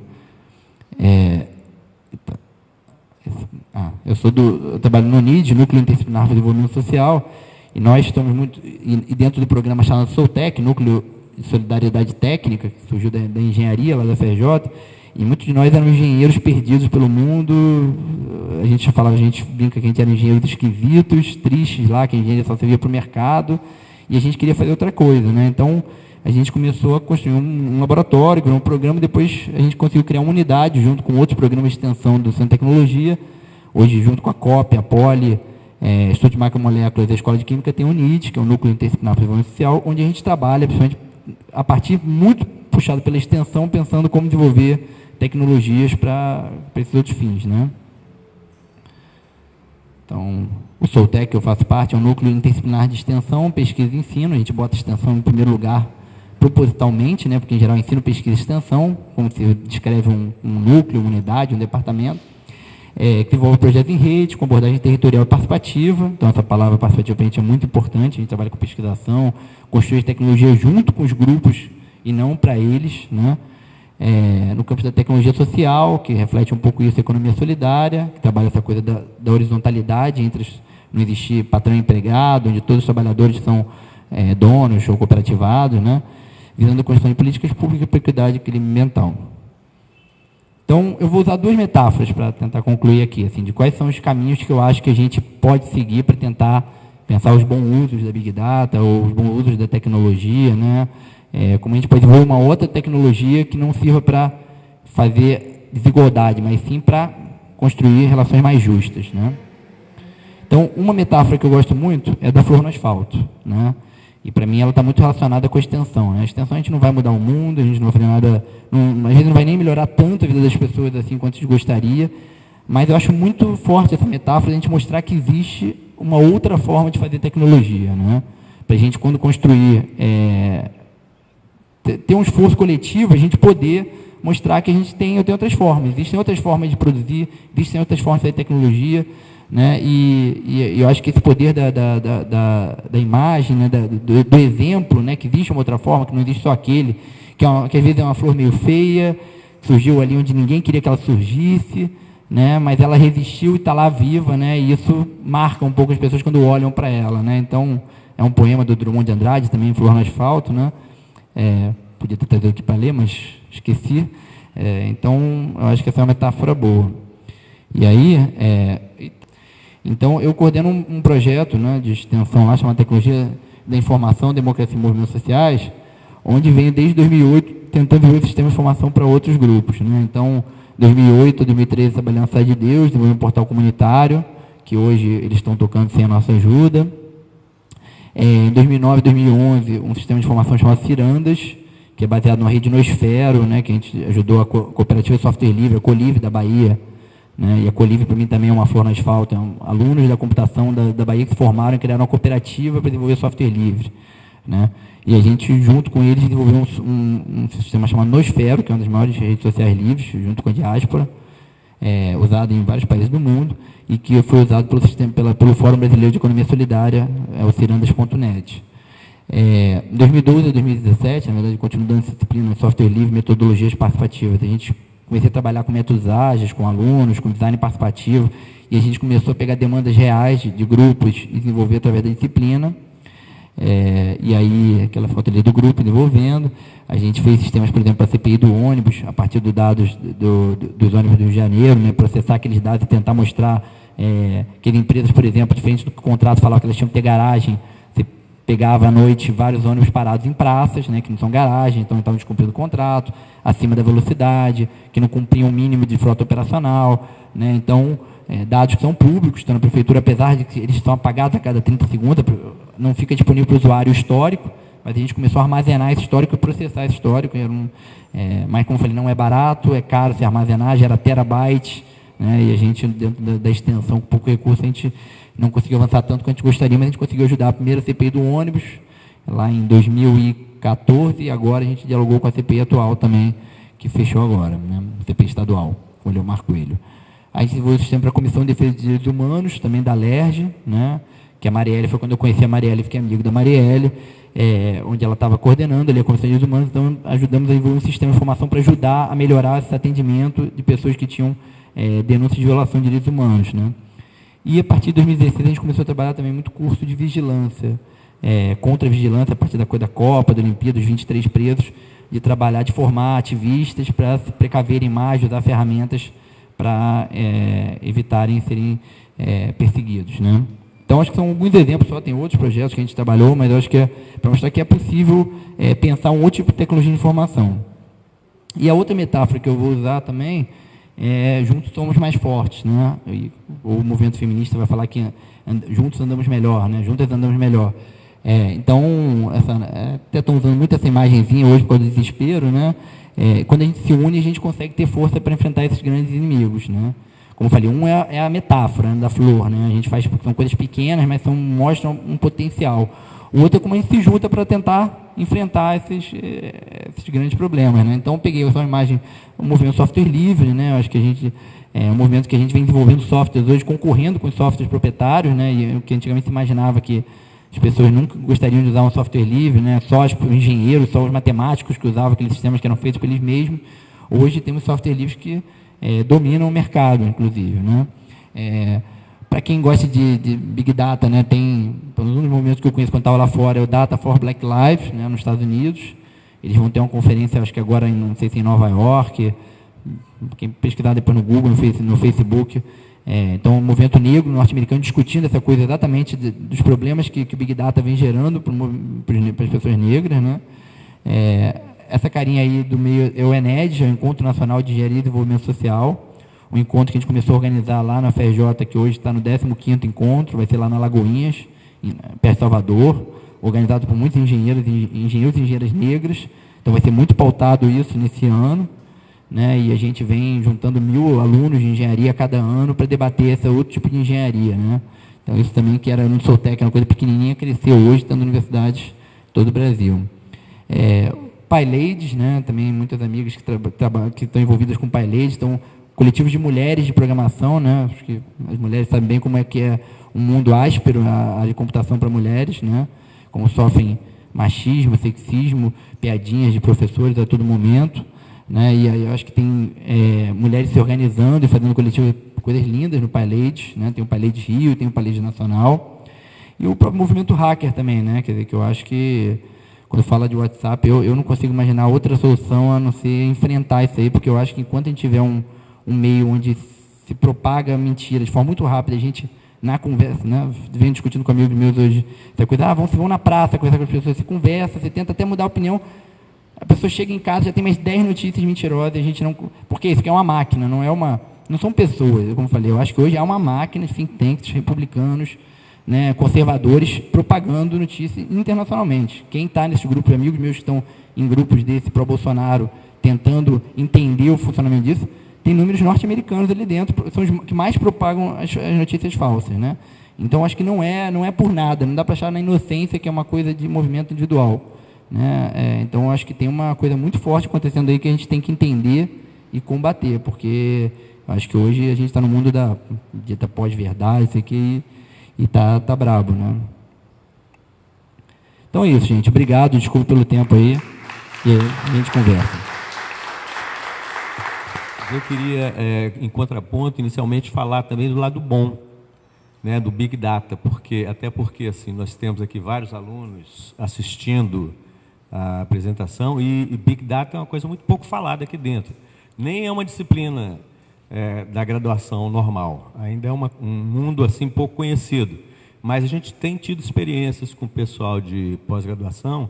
eu trabalho no NID, Núcleo Interdisciplinar de Desenvolvimento Social, e nós estamos muito, e dentro do programa chamado SOLTEC, Núcleo de Solidariedade Técnica, que surgiu da engenharia, lá da FRJ, e muitos de nós eram engenheiros perdidos pelo mundo. A gente brinca que a gente era engenheiros esquisitos, tristes lá, que a engenharia só servia para o mercado, e a gente queria fazer outra coisa, né? Então, a gente começou a construir um laboratório, criou um programa, e depois a gente conseguiu criar uma unidade, junto com outros programas de extensão do Centro de Tecnologia. Hoje, junto com a COP, a Poli, Instituto de Macromoléculas da Escola de Química, tem o NIT, que é o Núcleo Interdisciplinar de Desenvolvimento Social, onde a gente trabalha, principalmente a partir muito puxado pela extensão, pensando como desenvolver tecnologias para esses outros fins, né? Então, o SOLTEC, que eu faço parte, é um núcleo interdisciplinar de extensão, pesquisa e ensino. A gente bota a extensão em primeiro lugar propositalmente, né? Porque, em geral, ensino, pesquisa e extensão, como se descreve um núcleo, uma unidade, um departamento, que envolve projetos em rede, com abordagem territorial e participativa. Então, essa palavra participativa para a gente é muito importante. A gente trabalha com pesquisação, construir tecnologia junto com os grupos e não para eles, né? No campo da tecnologia social, que reflete um pouco isso, a economia solidária, que trabalha essa coisa da horizontalidade, não existir patrão e empregado, onde todos os trabalhadores são donos ou cooperativados, né? Visando a construção de políticas públicas para a equidade e equilíbrio ambiental. Então, eu vou usar duas metáforas para tentar concluir aqui, assim, de quais são os caminhos que eu acho que a gente pode seguir para tentar pensar os bons usos da Big Data, ou os bons usos da tecnologia, né? Como a gente pode desenvolver uma outra tecnologia que não sirva para fazer desigualdade, mas sim para construir relações mais justas, né? Então, uma metáfora que eu gosto muito é da flor no asfalto, né? E, para mim, ela está muito relacionada com a extensão, né? A extensão, a gente não vai mudar o mundo, a gente não vai fazer nada, às vezes não vai nem melhorar tanto a vida das pessoas assim quanto a gente gostaria, mas eu acho muito forte essa metáfora de a gente mostrar que existe uma outra forma de fazer tecnologia, né? Para a gente, quando construir, ter um esforço coletivo, a gente poder mostrar que a gente tem outras formas, existem outras formas de produzir, existem outras formas de fazer tecnologia, né? E eu acho que esse poder da imagem, né? do exemplo, né? Que existe uma outra forma, que não existe só aquele, que às vezes é uma flor meio feia, surgiu ali onde ninguém queria que ela surgisse, né? Mas ela resistiu e está lá viva, né? E isso marca um pouco as pessoas quando olham para ela, né? Então, é um poema do Drummond de Andrade, também, Flor no Asfalto, né? Podia ter trazido aqui para ler, mas esqueci. Então, eu acho que essa é uma metáfora boa. E aí, então, eu coordeno um projeto, né, de extensão lá, chamado Tecnologia da Informação, Democracia e Movimentos Sociais, onde venho desde 2008 tentando desenvolver sistemas de informação para outros grupos, né? Então, 2008 a 2013, trabalhando na Cidade de Deus, desenvolvendo um portal comunitário, que hoje eles estão tocando sem a nossa ajuda. Em 2009 e 2011, um sistema de informação chamado Cirandas, que é baseado numa rede Nosfero, né, que a gente ajudou a Cooperativa Software Livre, a Colivre da Bahia, né, e a Colivre, para mim, também é uma flor no asfalto. Alunos da computação da Bahia que se formaram e criaram uma cooperativa para desenvolver software livre, né? E a gente, junto com eles, desenvolveu um sistema chamado Nosfero, que é uma das maiores redes sociais livres, junto com a diáspora, usado em vários países do mundo, e que foi usado pelo Fórum Brasileiro de Economia Solidária, o cirandas.net. Em 2012 a 2017, na verdade, continuo dando disciplina de software livre, metodologias participativas. A gente comecei a trabalhar com métodos ágeis, com alunos, com design participativo, e a gente começou a pegar demandas reais de grupos e desenvolver através da disciplina. E aí, aquela foto ali do grupo desenvolvendo. A gente fez sistemas, por exemplo, para a CPI do ônibus, a partir dos dados dos ônibus do Rio de Janeiro, né, processar aqueles dados e tentar mostrar que as empresas, por exemplo, diferente do que o contrato falava que elas tinham que ter garagem, você pegava à noite vários ônibus parados em praças, né, que não são garagem, então estavam descumprindo o contrato, acima da velocidade, que não cumpriam o mínimo de frota operacional, né? Então, dados que são públicos, estão na prefeitura, apesar de que eles estão apagados a cada 30 segundos, não fica disponível para o usuário histórico, mas a gente começou a armazenar esse histórico e processar esse histórico. Mas, como eu falei, não é barato, é caro se armazenar, gera terabytes, né? E a gente, dentro da extensão, com pouco recurso, a gente não conseguiu avançar tanto quanto a gente gostaria, mas a gente conseguiu ajudar a primeira CPI do ônibus, lá em 2014, e agora a gente dialogou com a CPI atual também, que fechou agora, né? CPI estadual, com o Leomar Coelho. A gente desenvolveu o sistema para a Comissão de Defesa dos Direitos Humanos, também da LERJ, né? Que a Marielle, foi quando eu conheci a Marielle, fiquei amigo da Marielle, onde ela estava coordenando ali a Comissão de Direitos Humanos, então ajudamos a desenvolver um sistema de informação para ajudar a melhorar esse atendimento de pessoas que tinham denúncias de violação de direitos humanos, né? E a partir de 2016 a gente começou a trabalhar também muito curso de vigilância, contra a vigilância, a partir da coisa da Copa, da Olimpíada, dos 23 presos, de trabalhar, de formar ativistas para se precaverem mais, usar ferramentas para evitarem serem perseguidos, né? Então, acho que são alguns exemplos, só tem outros projetos que a gente trabalhou, mas eu acho que é para mostrar que é possível pensar um outro tipo de tecnologia de informação. E a outra metáfora que eu vou usar também é juntos somos mais fortes, né? O movimento feminista vai falar que juntos andamos melhor, né? Juntas andamos melhor. Então, até estão usando muito essa imagenzinha hoje por causa do desespero, né? Quando a gente se une, a gente consegue ter força para enfrentar esses grandes inimigos, né? Como eu falei, um é a metáfora, né, da flor, né? A gente faz, são coisas pequenas, mas mostram um potencial. O outro é como a gente se junta para tentar enfrentar esses grandes problemas, né? Então, eu peguei essa imagem, o movimento software livre, né? Eu acho que a gente um movimento que a gente vem desenvolvendo softwares hoje, concorrendo com os softwares proprietários, né? E o que antigamente se imaginava que as pessoas nunca gostariam de usar um software livre, né? Só os engenheiros, só os matemáticos que usavam aqueles sistemas que eram feitos por eles mesmos. Hoje temos software livres que dominam o mercado, inclusive, né? Para quem gosta de Big Data, né, tem, um dos movimentos que eu conheço quando estava lá fora, é o Data for Black Lives, né, nos Estados Unidos. Eles vão ter uma conferência, acho que agora, não sei se em Nova York, quem pesquisar depois no Google, no Facebook. Então, o movimento negro norte-americano discutindo essa coisa exatamente dos problemas que o Big Data vem gerando para as pessoas negras, né? Essa carinha aí do meio é o ENED, é o Encontro Nacional de Engenharia e Desenvolvimento Social, um encontro que a gente começou a organizar lá na FRJ, que hoje está no 15º encontro, vai ser lá na Lagoinhas, perto de Salvador, organizado por muitos engenheiros e engenheiras negras. Então, vai ser muito pautado isso nesse ano, né? E a gente vem juntando 1.000 alunos de engenharia a cada ano para debater esse outro tipo de engenharia, né? Então, isso também, que era no Soltec, era uma coisa pequenininha, cresceu hoje, está nas universidades de todo o Brasil. PyLadies, né? Também muitas amigas que estão envolvidas com PyLadies, então, coletivos de mulheres de programação, né? Acho que as mulheres sabem bem como é que é um mundo áspero, a área de computação para mulheres, né? Como sofrem machismo, sexismo, piadinhas de professores a todo momento, né? E aí eu acho que tem mulheres se organizando e fazendo coletivos, coisas lindas no PyLadies, né? Tem o PyLadies Rio, tem o PyLadies Nacional, e o próprio movimento hacker também, né? Quer dizer, que eu acho que quando fala de WhatsApp, eu não consigo imaginar outra solução a não ser enfrentar isso aí, porque eu acho que enquanto a gente tiver um meio onde se propaga mentira de forma muito rápida, a gente, na conversa, né, vem discutindo com amigos meus hoje, essa coisa, vão na praça, conversar com as pessoas, você conversa, você tenta até mudar a opinião, a pessoa chega em casa, já tem mais 10 notícias mentirosas, a gente não... Porque isso aqui é uma máquina, não são pessoas, como eu falei, eu acho que hoje há uma máquina de think tanks republicanos, né, conservadores, propagando notícias internacionalmente. Quem está nesse grupo de amigos meus que estão em grupos desse pró-Bolsonaro, tentando entender o funcionamento disso, tem números norte-americanos ali dentro, são os que mais propagam as notícias falsas, né? Então, acho que não é por nada, não dá para achar na inocência que é uma coisa de movimento individual, né? Então, acho que tem uma coisa muito forte acontecendo aí que a gente tem que entender e combater, porque acho que hoje a gente está no mundo da pós-verdade, isso aqui, e tá brabo, né? Então é isso, gente. Obrigado, desculpa pelo tempo aí, e aí a gente conversa. Eu queria, em contraponto, inicialmente falar também do lado bom, né, do Big Data, porque assim, nós temos aqui vários alunos assistindo a apresentação e Big Data é uma coisa muito pouco falada aqui dentro. Nem é uma disciplina da graduação normal, ainda é um mundo assim pouco conhecido, mas a gente tem tido experiências com o pessoal de pós-graduação.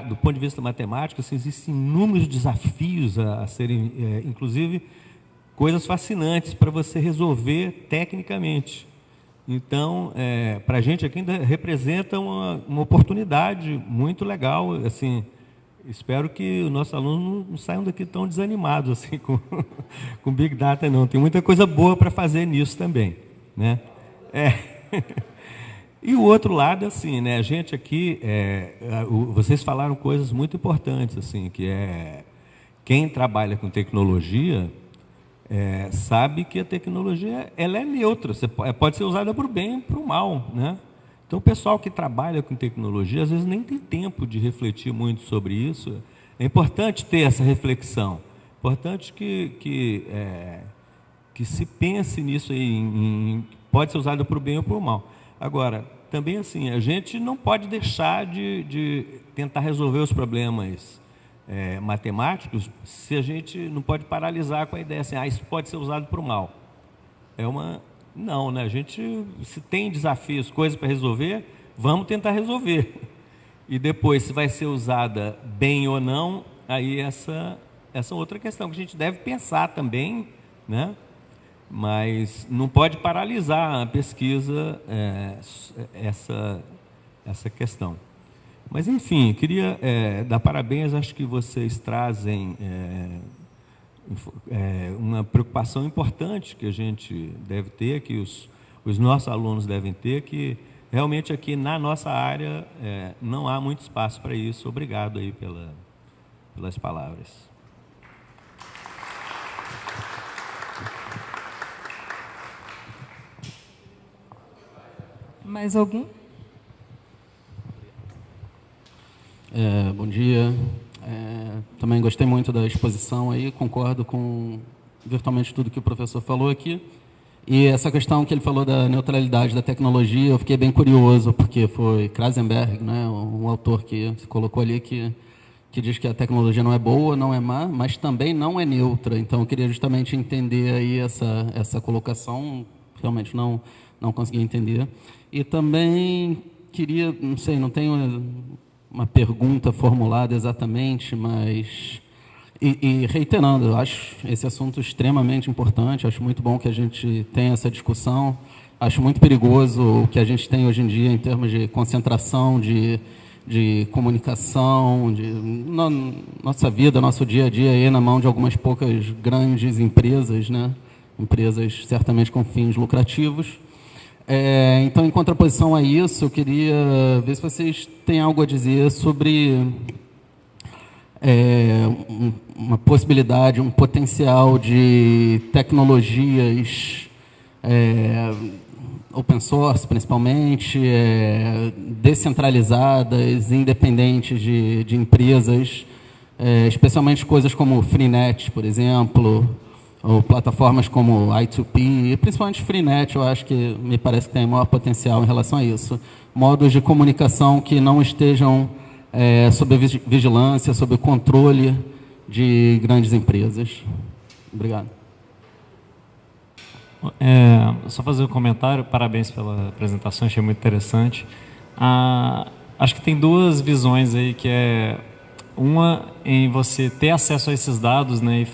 Do ponto de vista matemático, assim, existem inúmeros desafios a serem, inclusive, coisas fascinantes para você resolver tecnicamente. Então, para a gente aqui ainda representa uma oportunidade muito legal. Assim, espero que os nossos alunos não saiam daqui tão desanimados assim, com Big Data, não. Tem muita coisa boa para fazer nisso também, né? E o outro lado, assim, né, a gente aqui, vocês falaram coisas muito importantes, assim, que quem trabalha com tecnologia sabe que a tecnologia ela é neutra, pode ser usada para o bem e para o mal, né? Então, o pessoal que trabalha com tecnologia, às vezes nem tem tempo de refletir muito sobre isso. É importante ter essa reflexão, importante que se pense nisso aí, pode ser usado para o bem ou para o mal. Agora, também assim, a gente não pode deixar de tentar resolver os problemas matemáticos, se a gente não pode paralisar com a ideia assim, isso pode ser usado para o mal. Não, né? A gente, se tem desafios, coisas para resolver, vamos tentar resolver. E depois, se vai ser usada bem ou não, aí essa outra questão que a gente deve pensar também, né? Mas não pode paralisar a pesquisa essa questão. Mas, enfim, queria dar parabéns, acho que vocês trazem uma preocupação importante que a gente deve ter, que os nossos alunos devem ter, que realmente aqui na nossa área não há muito espaço para isso. Obrigado aí pelas palavras. Mais algum? Bom dia. Também gostei muito da exposição aí, concordo com virtualmente tudo que o professor falou aqui. E essa questão que ele falou da neutralidade da tecnologia, eu fiquei bem curioso, porque foi Krasenberg, né, um autor que se colocou ali, que diz que a tecnologia não é boa, não é má, mas também não é neutra. Então, eu queria justamente entender aí essa colocação, realmente não consegui entender. E também queria, não sei, não tenho uma pergunta formulada exatamente, mas... E reiterando, eu acho esse assunto extremamente importante, acho muito bom que a gente tenha essa discussão, acho muito perigoso o que a gente tem hoje em dia em termos de concentração, de comunicação, nossa vida, nosso dia a dia aí na mão de algumas poucas grandes empresas, né? Empresas certamente com fins lucrativos. Então, em contraposição a isso, eu queria ver se vocês têm algo a dizer sobre uma possibilidade, um potencial de tecnologias open source, principalmente, descentralizadas, independentes de empresas, especialmente coisas como Freenet, por exemplo, ou plataformas como I2P, e principalmente Freenet, eu acho que me parece que tem maior potencial em relação a isso. Modos de comunicação que não estejam sob vigilância, sob o controle de grandes empresas. Obrigado. Só fazer um comentário, parabéns pela apresentação, achei muito interessante. Acho que tem duas visões aí, que uma em você ter acesso a esses dados, né, e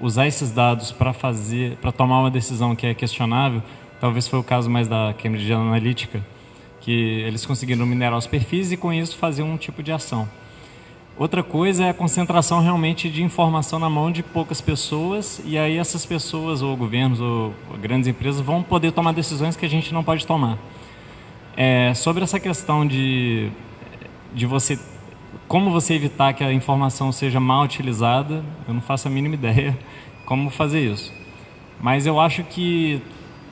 usar esses dados para tomar uma decisão que é questionável. Talvez foi o caso mais da Cambridge Analytica, que eles conseguiram minerar os perfis e com isso fazer um tipo de ação. Outra coisa é a concentração realmente de informação na mão de poucas pessoas, e aí essas pessoas, ou governos, ou grandes empresas, vão poder tomar decisões que a gente não pode tomar. Sobre essa questão de como você evitar que a informação seja mal utilizada, eu não faço a mínima ideia como fazer isso. Mas eu acho que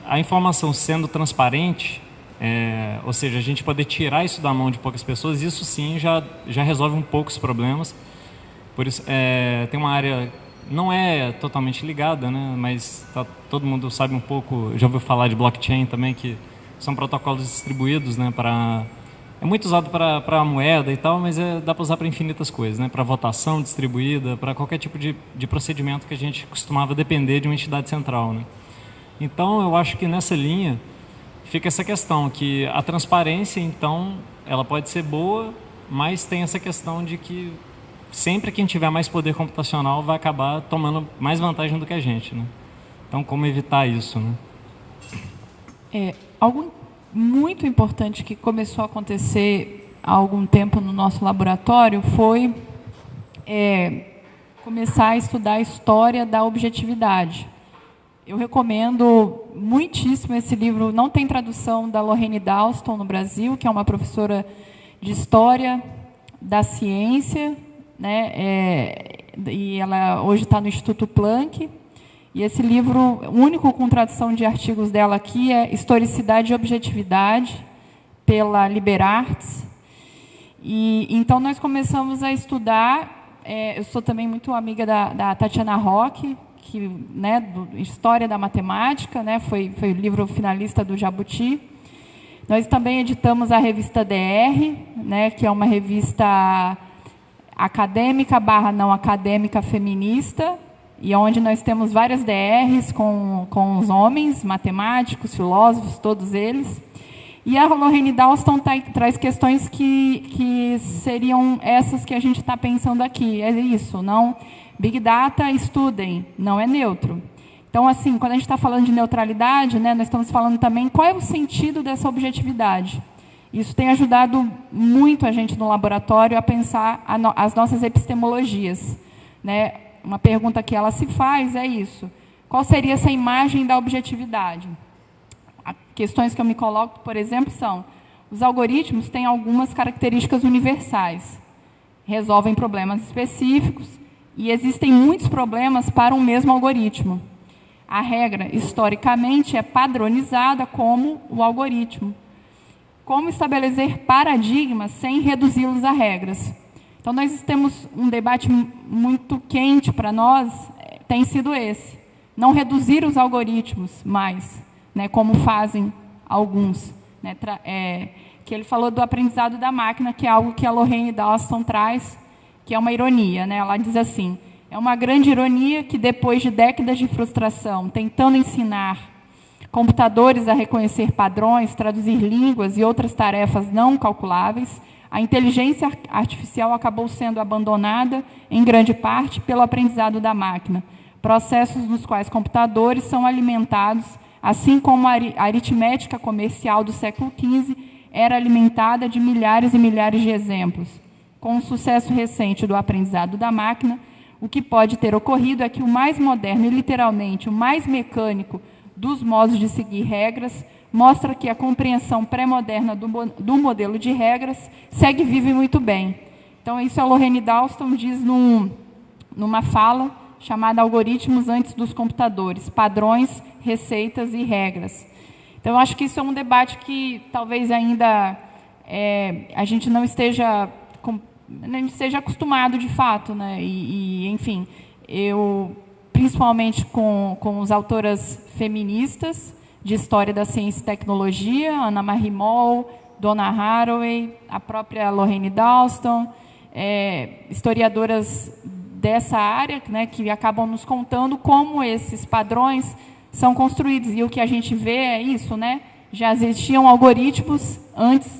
a informação sendo transparente, ou seja, a gente poder tirar isso da mão de poucas pessoas, isso sim já resolve um pouco os problemas. Por isso, tem uma área, não é totalmente ligada, né, mas todo mundo sabe um pouco, já ouviu falar de blockchain também, que são protocolos distribuídos, né, é muito usado para moeda e tal, mas dá para usar para infinitas coisas, né, para votação distribuída, para qualquer tipo de procedimento que a gente costumava depender de uma entidade central, né. Então, eu acho que nessa linha fica essa questão, que a transparência, então, ela pode ser boa, mas tem essa questão de que sempre quem tiver mais poder computacional vai acabar tomando mais vantagem do que a gente, né? Então, como evitar isso, né? Algo muito importante que começou a acontecer há algum tempo no nosso laboratório foi começar a estudar a história da objetividade. Eu recomendo muitíssimo esse livro. Não tem tradução, da Lorraine Dalston no Brasil, que é uma professora de História da Ciência, né? E ela hoje está no Instituto Planck. E esse livro, o único com tradução de artigos dela aqui é Historicidade e Objetividade, pela Liberartes. E então nós começamos a estudar, eu sou também muito amiga da Tatiana Roque, que, né, História da Matemática, né, foi o livro finalista do Jabuti. Nós também editamos a revista DR, né, que é uma revista acadêmica / não acadêmica feminista, e onde nós temos várias DRs com os homens, matemáticos, filósofos, todos eles. E a Lorraine Dalston traz questões que seriam essas que a gente está pensando aqui. É isso, não... Big Data, estudem, não é neutro. Então, assim, quando a gente está falando de neutralidade, né, nós estamos falando também qual é o sentido dessa objetividade. Isso tem ajudado muito a gente no laboratório a pensar as nossas epistemologias, né? Uma pergunta que ela se faz é isso. Qual seria essa imagem da objetividade? Questões que eu me coloco, por exemplo, são: os algoritmos têm algumas características universais, resolvem problemas específicos, e existem muitos problemas para um mesmo algoritmo. A regra, historicamente, é padronizada como o algoritmo. Como estabelecer paradigmas sem reduzi-los a regras? Então, nós temos um debate muito quente para nós, tem sido esse. Não reduzir os algoritmos mais, né, como fazem alguns. Né, que ele falou do aprendizado da máquina, que é algo que a Lorraine Dalston traz, que é uma ironia, né? Ela diz assim: é uma grande ironia que, depois de décadas de frustração, tentando ensinar computadores a reconhecer padrões, traduzir línguas e outras tarefas não calculáveis, a inteligência artificial acabou sendo abandonada, em grande parte, pelo aprendizado da máquina, processos nos quais computadores são alimentados, assim como a aritmética comercial do século XV era alimentada de milhares e milhares de exemplos. Com o sucesso recente do aprendizado da máquina, o que pode ter ocorrido é que o mais moderno e, literalmente, o mais mecânico dos modos de seguir regras mostra que a compreensão pré-moderna do modelo de regras segue viva e muito bem. Então, isso a Lorraine Dalston diz numa fala chamada Algoritmos antes dos computadores, padrões, receitas e regras. Então, eu acho que isso é um debate que talvez ainda a gente não esteja acostumado de fato, né? Enfim, eu, principalmente com as autoras feministas de História da Ciência e Tecnologia, Anna Marie Moll, Donna Haraway, a própria Lorraine Dalston, historiadoras dessa área, né, que acabam nos contando como esses padrões são construídos. E o que a gente vê é isso, né? Já existiam algoritmos antes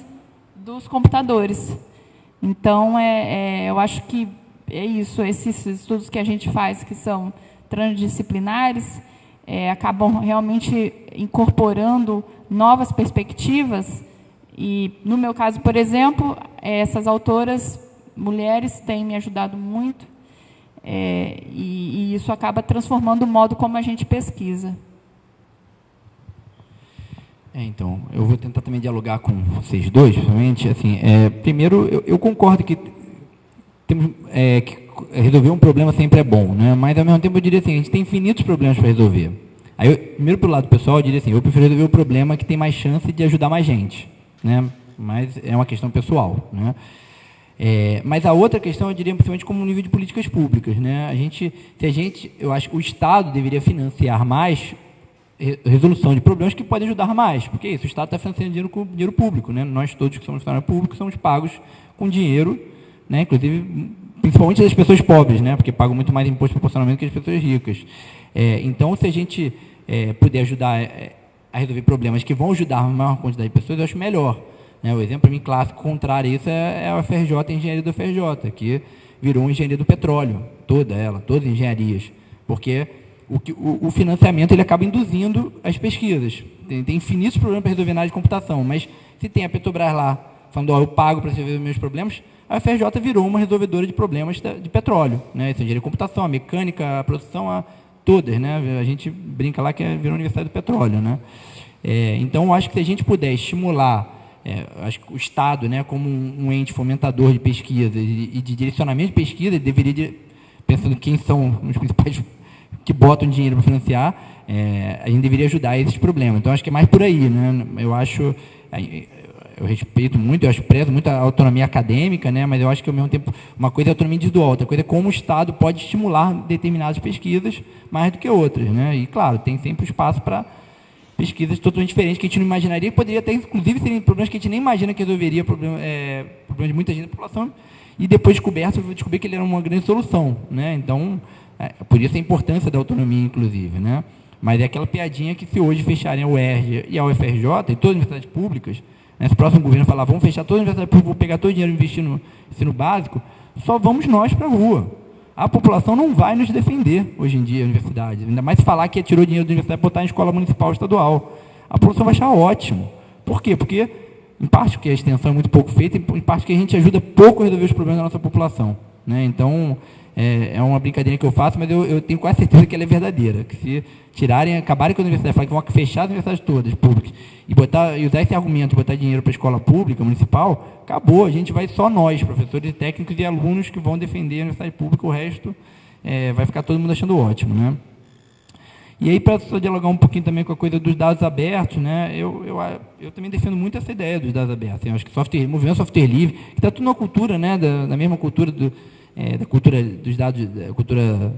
dos computadores. Então, eu acho que é isso. Esses estudos que a gente faz, que são transdisciplinares, acabam realmente incorporando novas perspectivas. E, no meu caso, por exemplo, essas autoras, mulheres, têm me ajudado muito. E isso acaba transformando o modo como a gente pesquisa. Então, eu vou tentar também dialogar com vocês dois, principalmente. Assim, primeiro, eu concordo que temos que resolver um problema sempre é bom, né? Mas, ao mesmo tempo, eu diria assim, a gente tem infinitos problemas para resolver. Aí, primeiro, pelo lado pessoal, eu diria assim, eu prefiro resolver o problema que tem mais chance de ajudar mais gente, né? Mas é uma questão pessoal, né? Mas a outra questão, eu diria, principalmente como um nível de políticas públicas, né? Eu acho que o Estado deveria financiar mais resolução de problemas que podem ajudar mais, porque isso, o Estado está financiando dinheiro com dinheiro público, né? Nós todos que somos funcionários públicos somos pagos com dinheiro, né? Inclusive, principalmente as pessoas pobres, né? Porque pagam muito mais imposto proporcionalmente que as pessoas ricas. Então, se a gente puder ajudar a resolver problemas que vão ajudar a maior quantidade de pessoas, eu acho melhor. O exemplo, para mim, clássico contrário a isso é a UFRJ, a engenharia do UFRJ, que virou engenharia do petróleo, todas as engenharias, porque o financiamento ele acaba induzindo as pesquisas. Tem infinitos problemas para resolver na área de computação, mas se tem a Petrobras lá falando, eu pago para resolver os meus problemas, a UFRJ virou uma resolvedora de problemas de petróleo, né? Engenharia de computação, a mecânica, a produção, todas, né? A gente brinca lá que virou a Universidade do Petróleo, né? Então, eu acho que se a gente puder estimular, acho que o Estado, né, como um ente fomentador de pesquisa e de direcionamento de pesquisa, deveria, pensando quem são os principais que botam dinheiro para financiar, a gente deveria ajudar esses problemas. Então, acho que é mais por aí, né? Eu respeito muito, eu prezo muito a autonomia acadêmica, né? Mas eu acho que, ao mesmo tempo, uma coisa é a autonomia individual, outra coisa é como o Estado pode estimular determinadas pesquisas mais do que outras, né? E, claro, tem sempre espaço para pesquisas totalmente diferentes, que a gente não imaginaria, que poderia até, inclusive, serem problemas que a gente nem imagina que resolveria problemas de muita gente da população, e depois descobrir que ele era uma grande solução, né? Então, por isso a importância da autonomia, inclusive, né? Mas é aquela piadinha que, se hoje fecharem a UERJ e a UFRJ, e todas as universidades públicas, né, se o próximo governo falar, vamos fechar todas as universidades públicas, vou pegar todo o dinheiro e investir no ensino básico, só vamos nós para a rua. A população não vai nos defender, hoje em dia, a universidade. Ainda mais se falar que tirou dinheiro da universidade e botar em escola municipal ou estadual. A população vai achar ótimo. Por quê? Porque, em parte, porque a extensão é muito pouco feita, em parte, porque a gente ajuda pouco a resolver os problemas da nossa população, né? Então, é uma brincadeira que eu faço, mas eu tenho quase certeza que ela é verdadeira. Que se acabarem com a universidade, falar que vão fechar as universidades todas públicas e usar esse argumento, botar dinheiro para a escola pública, municipal, acabou. A gente vai só nós, professores, técnicos e alunos, que vão defender a universidade pública, o resto vai ficar todo mundo achando ótimo, né? E aí, para só dialogar um pouquinho também com a coisa dos dados abertos, né, eu também defendo muito essa ideia dos dados abertos. Eu acho que movimento software livre, que está tudo na cultura, né, da mesma cultura da cultura dos dados, da cultura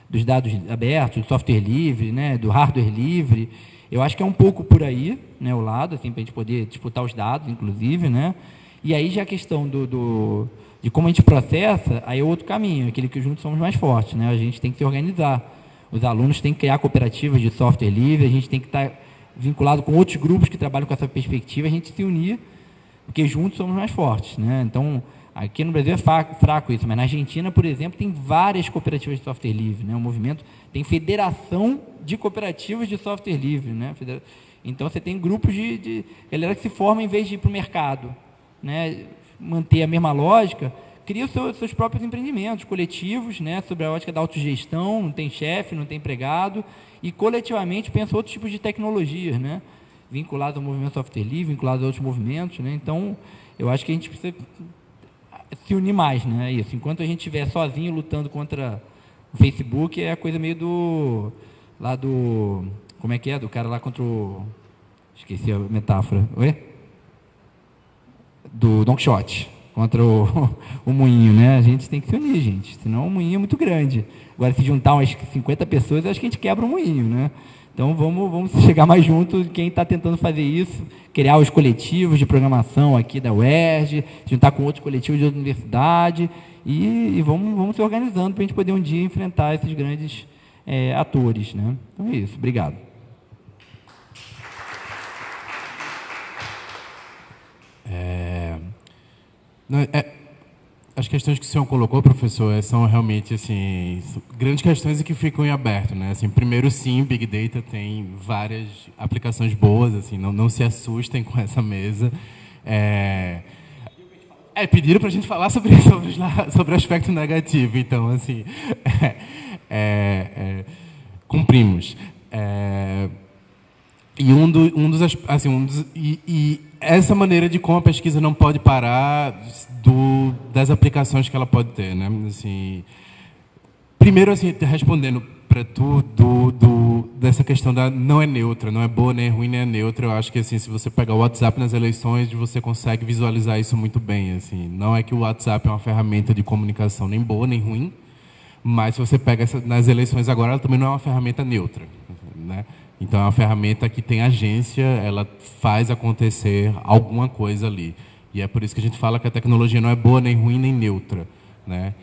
dos dados abertos, do software livre, né, do hardware livre. Eu acho que é um pouco por aí, né, o lado, assim, para a gente poder disputar os dados, inclusive, né. E aí já a questão de como a gente processa, aí é outro caminho, aquele que juntos somos mais fortes, né. A gente tem que se organizar. Os alunos têm que criar cooperativas de software livre, a gente tem que estar vinculado com outros grupos que trabalham com essa perspectiva, a gente se unir, porque juntos somos mais fortes, né. Então, aqui no Brasil é fraco isso, mas na Argentina, por exemplo, tem várias cooperativas de software livre, né? O movimento tem federação de cooperativas de software livre, né? Então, você tem grupos de galera que se forma em vez de ir para o mercado, né? Manter a mesma lógica, cria seus próprios empreendimentos coletivos, né? Sobre a ótica da autogestão, não tem chefe, não tem empregado, e coletivamente pensa outros tipos de tecnologias, né? Vinculados ao movimento software livre, vinculados a outros movimentos, né? Então, eu acho que a gente precisa se unir mais, né? Isso. Enquanto a gente estiver sozinho lutando contra o Facebook, é a coisa meio como é que é? Do cara lá contra o... Esqueci a metáfora. Oi? Do Don Quixote, contra o moinho, né? A gente tem que se unir, gente, senão o moinho é muito grande. Agora, se juntar umas 50 pessoas, acho que a gente quebra o moinho, né? Então, vamos chegar mais junto, quem está tentando fazer isso, criar os coletivos de programação aqui da UERJ, juntar com outros coletivos de outra universidade, e vamos se organizando para a gente poder um dia enfrentar esses grandes atores, né? Então, é isso. Obrigado. As questões que o senhor colocou, professor, são realmente assim, grandes questões e que ficam em aberto, né? Assim, primeiro, sim, Big Data tem várias aplicações boas, assim, não se assustem com essa mesa. Pediram para a gente falar sobre o aspecto negativo, então, assim, cumprimos. E essa maneira de como a pesquisa não pode parar das aplicações que ela pode ter, né? Assim, primeiro, assim, respondendo para dessa questão não é neutra, não é boa nem é ruim nem é neutra. Eu acho que, assim, se você pegar o WhatsApp nas eleições, você consegue visualizar isso muito bem. Assim, não é que o WhatsApp é uma ferramenta de comunicação nem boa nem ruim, mas se você pega nas eleições agora, ela também não é uma ferramenta neutra, né? Então, é uma ferramenta que tem agência, ela faz acontecer alguma coisa ali. E é por isso que a gente fala que a tecnologia não é boa, nem ruim, nem neutra, né?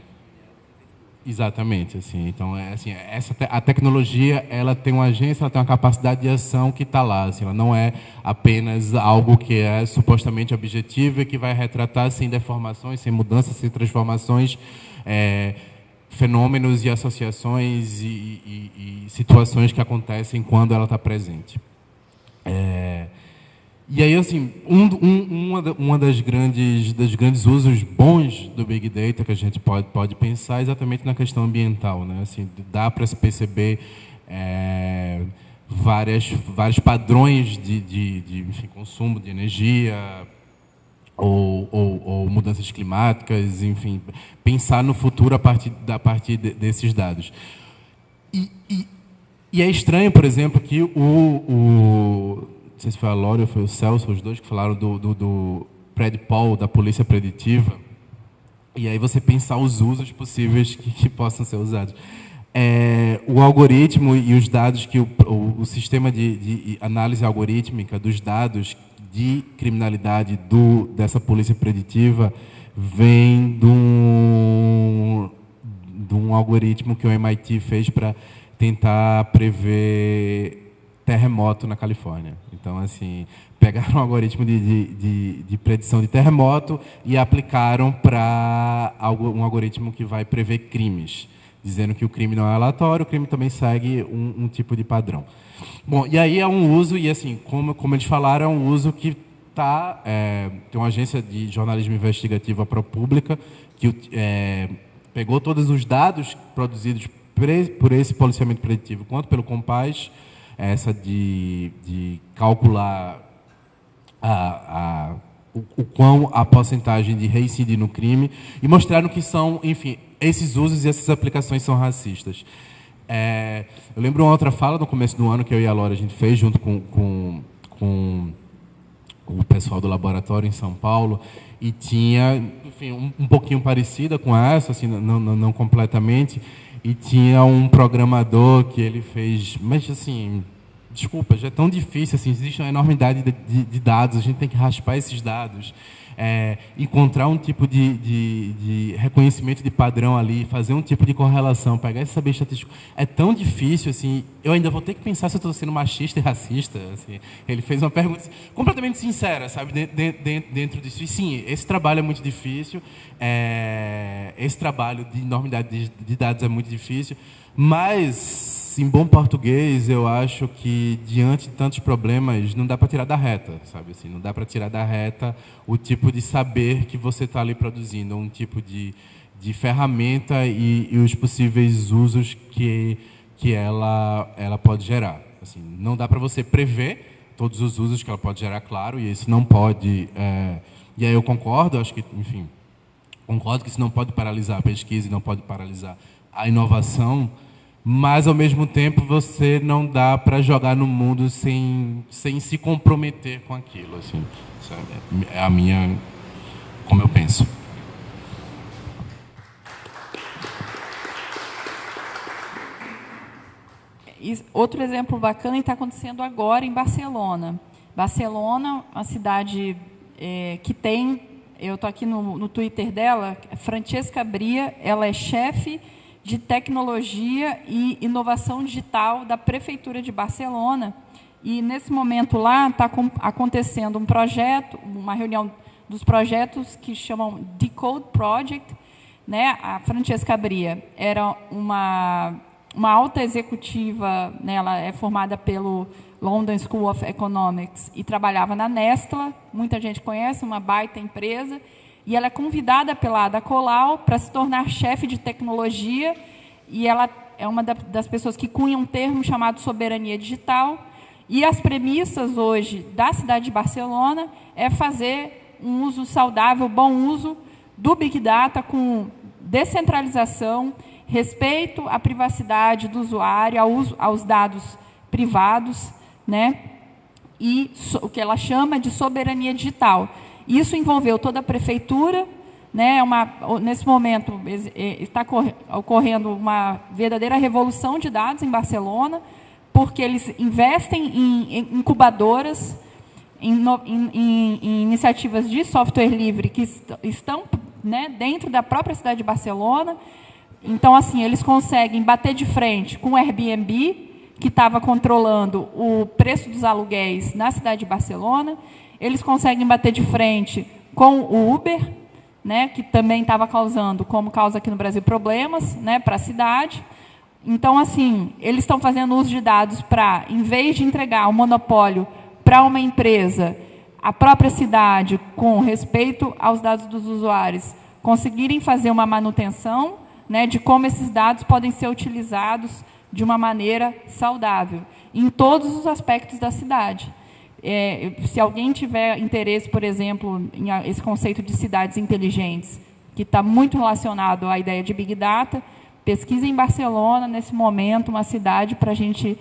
Exatamente. Assim. Então, a tecnologia, ela tem uma agência, ela tem uma capacidade de ação que está lá. Assim, ela não é apenas algo que é supostamente objetivo e que vai retratar sem deformações, sem mudanças, sem transformações, fenômenos e associações e situações que acontecem quando ela está presente. E aí, assim, uma dos grandes usos bons do Big Data que a gente pode pensar é exatamente na questão ambiental, né? Assim, dá para se perceber vários padrões de enfim, consumo de energia, ou mudanças climáticas, enfim, pensar no futuro a partir desses dados. E é estranho, por exemplo, que não sei se foi a Lore ou foi o Celso, os dois que falaram do PredPol, da polícia preditiva, e aí você pensar os usos possíveis que possam ser usados. O algoritmo e os dados que o sistema de análise algorítmica dos dados de criminalidade dessa polícia preditiva vem de um algoritmo que o MIT fez para tentar prever terremoto na Califórnia. Então, assim, pegaram um algoritmo de predição de terremoto e aplicaram para um algoritmo que vai prever crimes, dizendo que o crime não é aleatório, o crime também segue um tipo de padrão. Bom, e aí é um uso, e assim, como eles falaram, é um uso que tem uma agência de jornalismo investigativo, a ProPublica, que pegou todos os dados produzidos por esse policiamento preditivo, quanto pelo Compaz, essa de calcular o quão a porcentagem de reincidir no crime, e mostraram que são, enfim, esses usos e essas aplicações são racistas. Eu lembro uma outra fala no começo do ano que eu e a Laura a gente fez junto com o pessoal do laboratório em São Paulo, e tinha, enfim, um pouquinho parecida com essa, assim, não completamente, e tinha um programador que ele fez, mas assim, desculpa, já é tão difícil, assim, existe uma enormidade de dados, a gente tem que raspar esses dados, encontrar um tipo de reconhecimento de padrão ali, fazer um tipo de correlação, pegar esse saber estatístico, é tão difícil, assim, eu ainda vou ter que pensar se eu estou sendo machista e racista, assim. Ele fez uma pergunta completamente sincera, sabe, dentro disso, e sim, esse trabalho é muito difícil, esse trabalho de enormidade de dados é muito difícil, mas, em bom português, eu acho que, diante de tantos problemas, não dá para tirar da reta, sabe? Assim, não dá para tirar da reta o tipo de saber que você está ali produzindo, um tipo de ferramenta e os possíveis usos que ela pode gerar. Assim, não dá para você prever todos os usos que ela pode gerar, claro, e isso não pode... E aí eu concordo, acho que, enfim, concordo que isso não pode paralisar a pesquisa e não pode paralisar a inovação, mas, ao mesmo tempo, você não dá para jogar no mundo sem se comprometer com aquilo. Assim, sabe? É a minha... como eu penso. Outro exemplo bacana está acontecendo agora em Barcelona. Barcelona, uma cidade que tem... Eu estou aqui no Twitter dela, Francesca Bria, ela é chefe de tecnologia e inovação digital da Prefeitura de Barcelona. E, nesse momento lá, está acontecendo um projeto, uma reunião dos projetos que chamam Decode Project. Né? A Francesca Bria era uma alta executiva, né? Ela é formada pelo London School of Economics e trabalhava na Nestlé, muita gente conhece, uma baita empresa, e ela é convidada pela Ada Colau para se tornar chefe de tecnologia, e ela é uma das pessoas que cunha um termo chamado soberania digital, e as premissas hoje da cidade de Barcelona é fazer um uso saudável, bom uso do Big Data com descentralização, respeito à privacidade do usuário, aos dados privados, né? E o que ela chama de soberania digital. Isso envolveu toda a prefeitura, né? Nesse momento está ocorrendo uma verdadeira revolução de dados em Barcelona, porque eles investem em incubadoras, em iniciativas de software livre que estão, né, dentro da própria cidade de Barcelona. Então, assim, eles conseguem bater de frente com o Airbnb, que estava controlando o preço dos aluguéis na cidade de Barcelona. Eles conseguem bater de frente com o Uber, né, que também estava causando, como causa aqui no Brasil, problemas, né, para a cidade. Então, assim, eles estão fazendo uso de dados para, em vez de entregar o monopólio para uma empresa, a própria cidade, com respeito aos dados dos usuários, conseguirem fazer uma manutenção, né, de como esses dados podem ser utilizados de uma maneira saudável, em todos os aspectos da cidade. Se alguém tiver interesse, por exemplo, em esse conceito de cidades inteligentes, que está muito relacionado à ideia de Big Data, Pesquisa em Barcelona, nesse momento, uma cidade para a gente...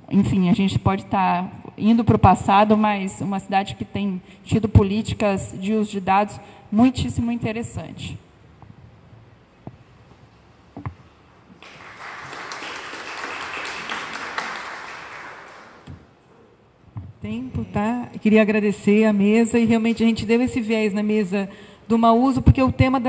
Enfim, a gente pode estar indo para o passado, mas uma cidade que tem tido políticas de uso de dados muitíssimo interessante. Tempo, tá? Queria agradecer a mesa, e realmente a gente deu esse viés na mesa do mau uso, porque o tema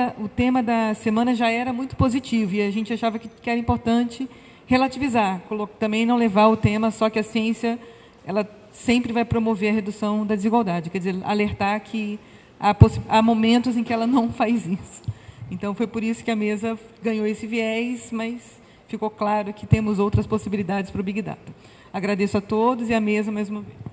da semana já era muito positivo, e a gente achava que era importante relativizar, também não levar o tema só que a ciência ela sempre vai promover a redução da desigualdade, quer dizer, alertar que há momentos em que ela não faz isso. Então, foi por isso que a mesa ganhou esse viés, mas ficou claro que temos outras possibilidades para o Big Data. Agradeço a todos e a mesa mais uma vez.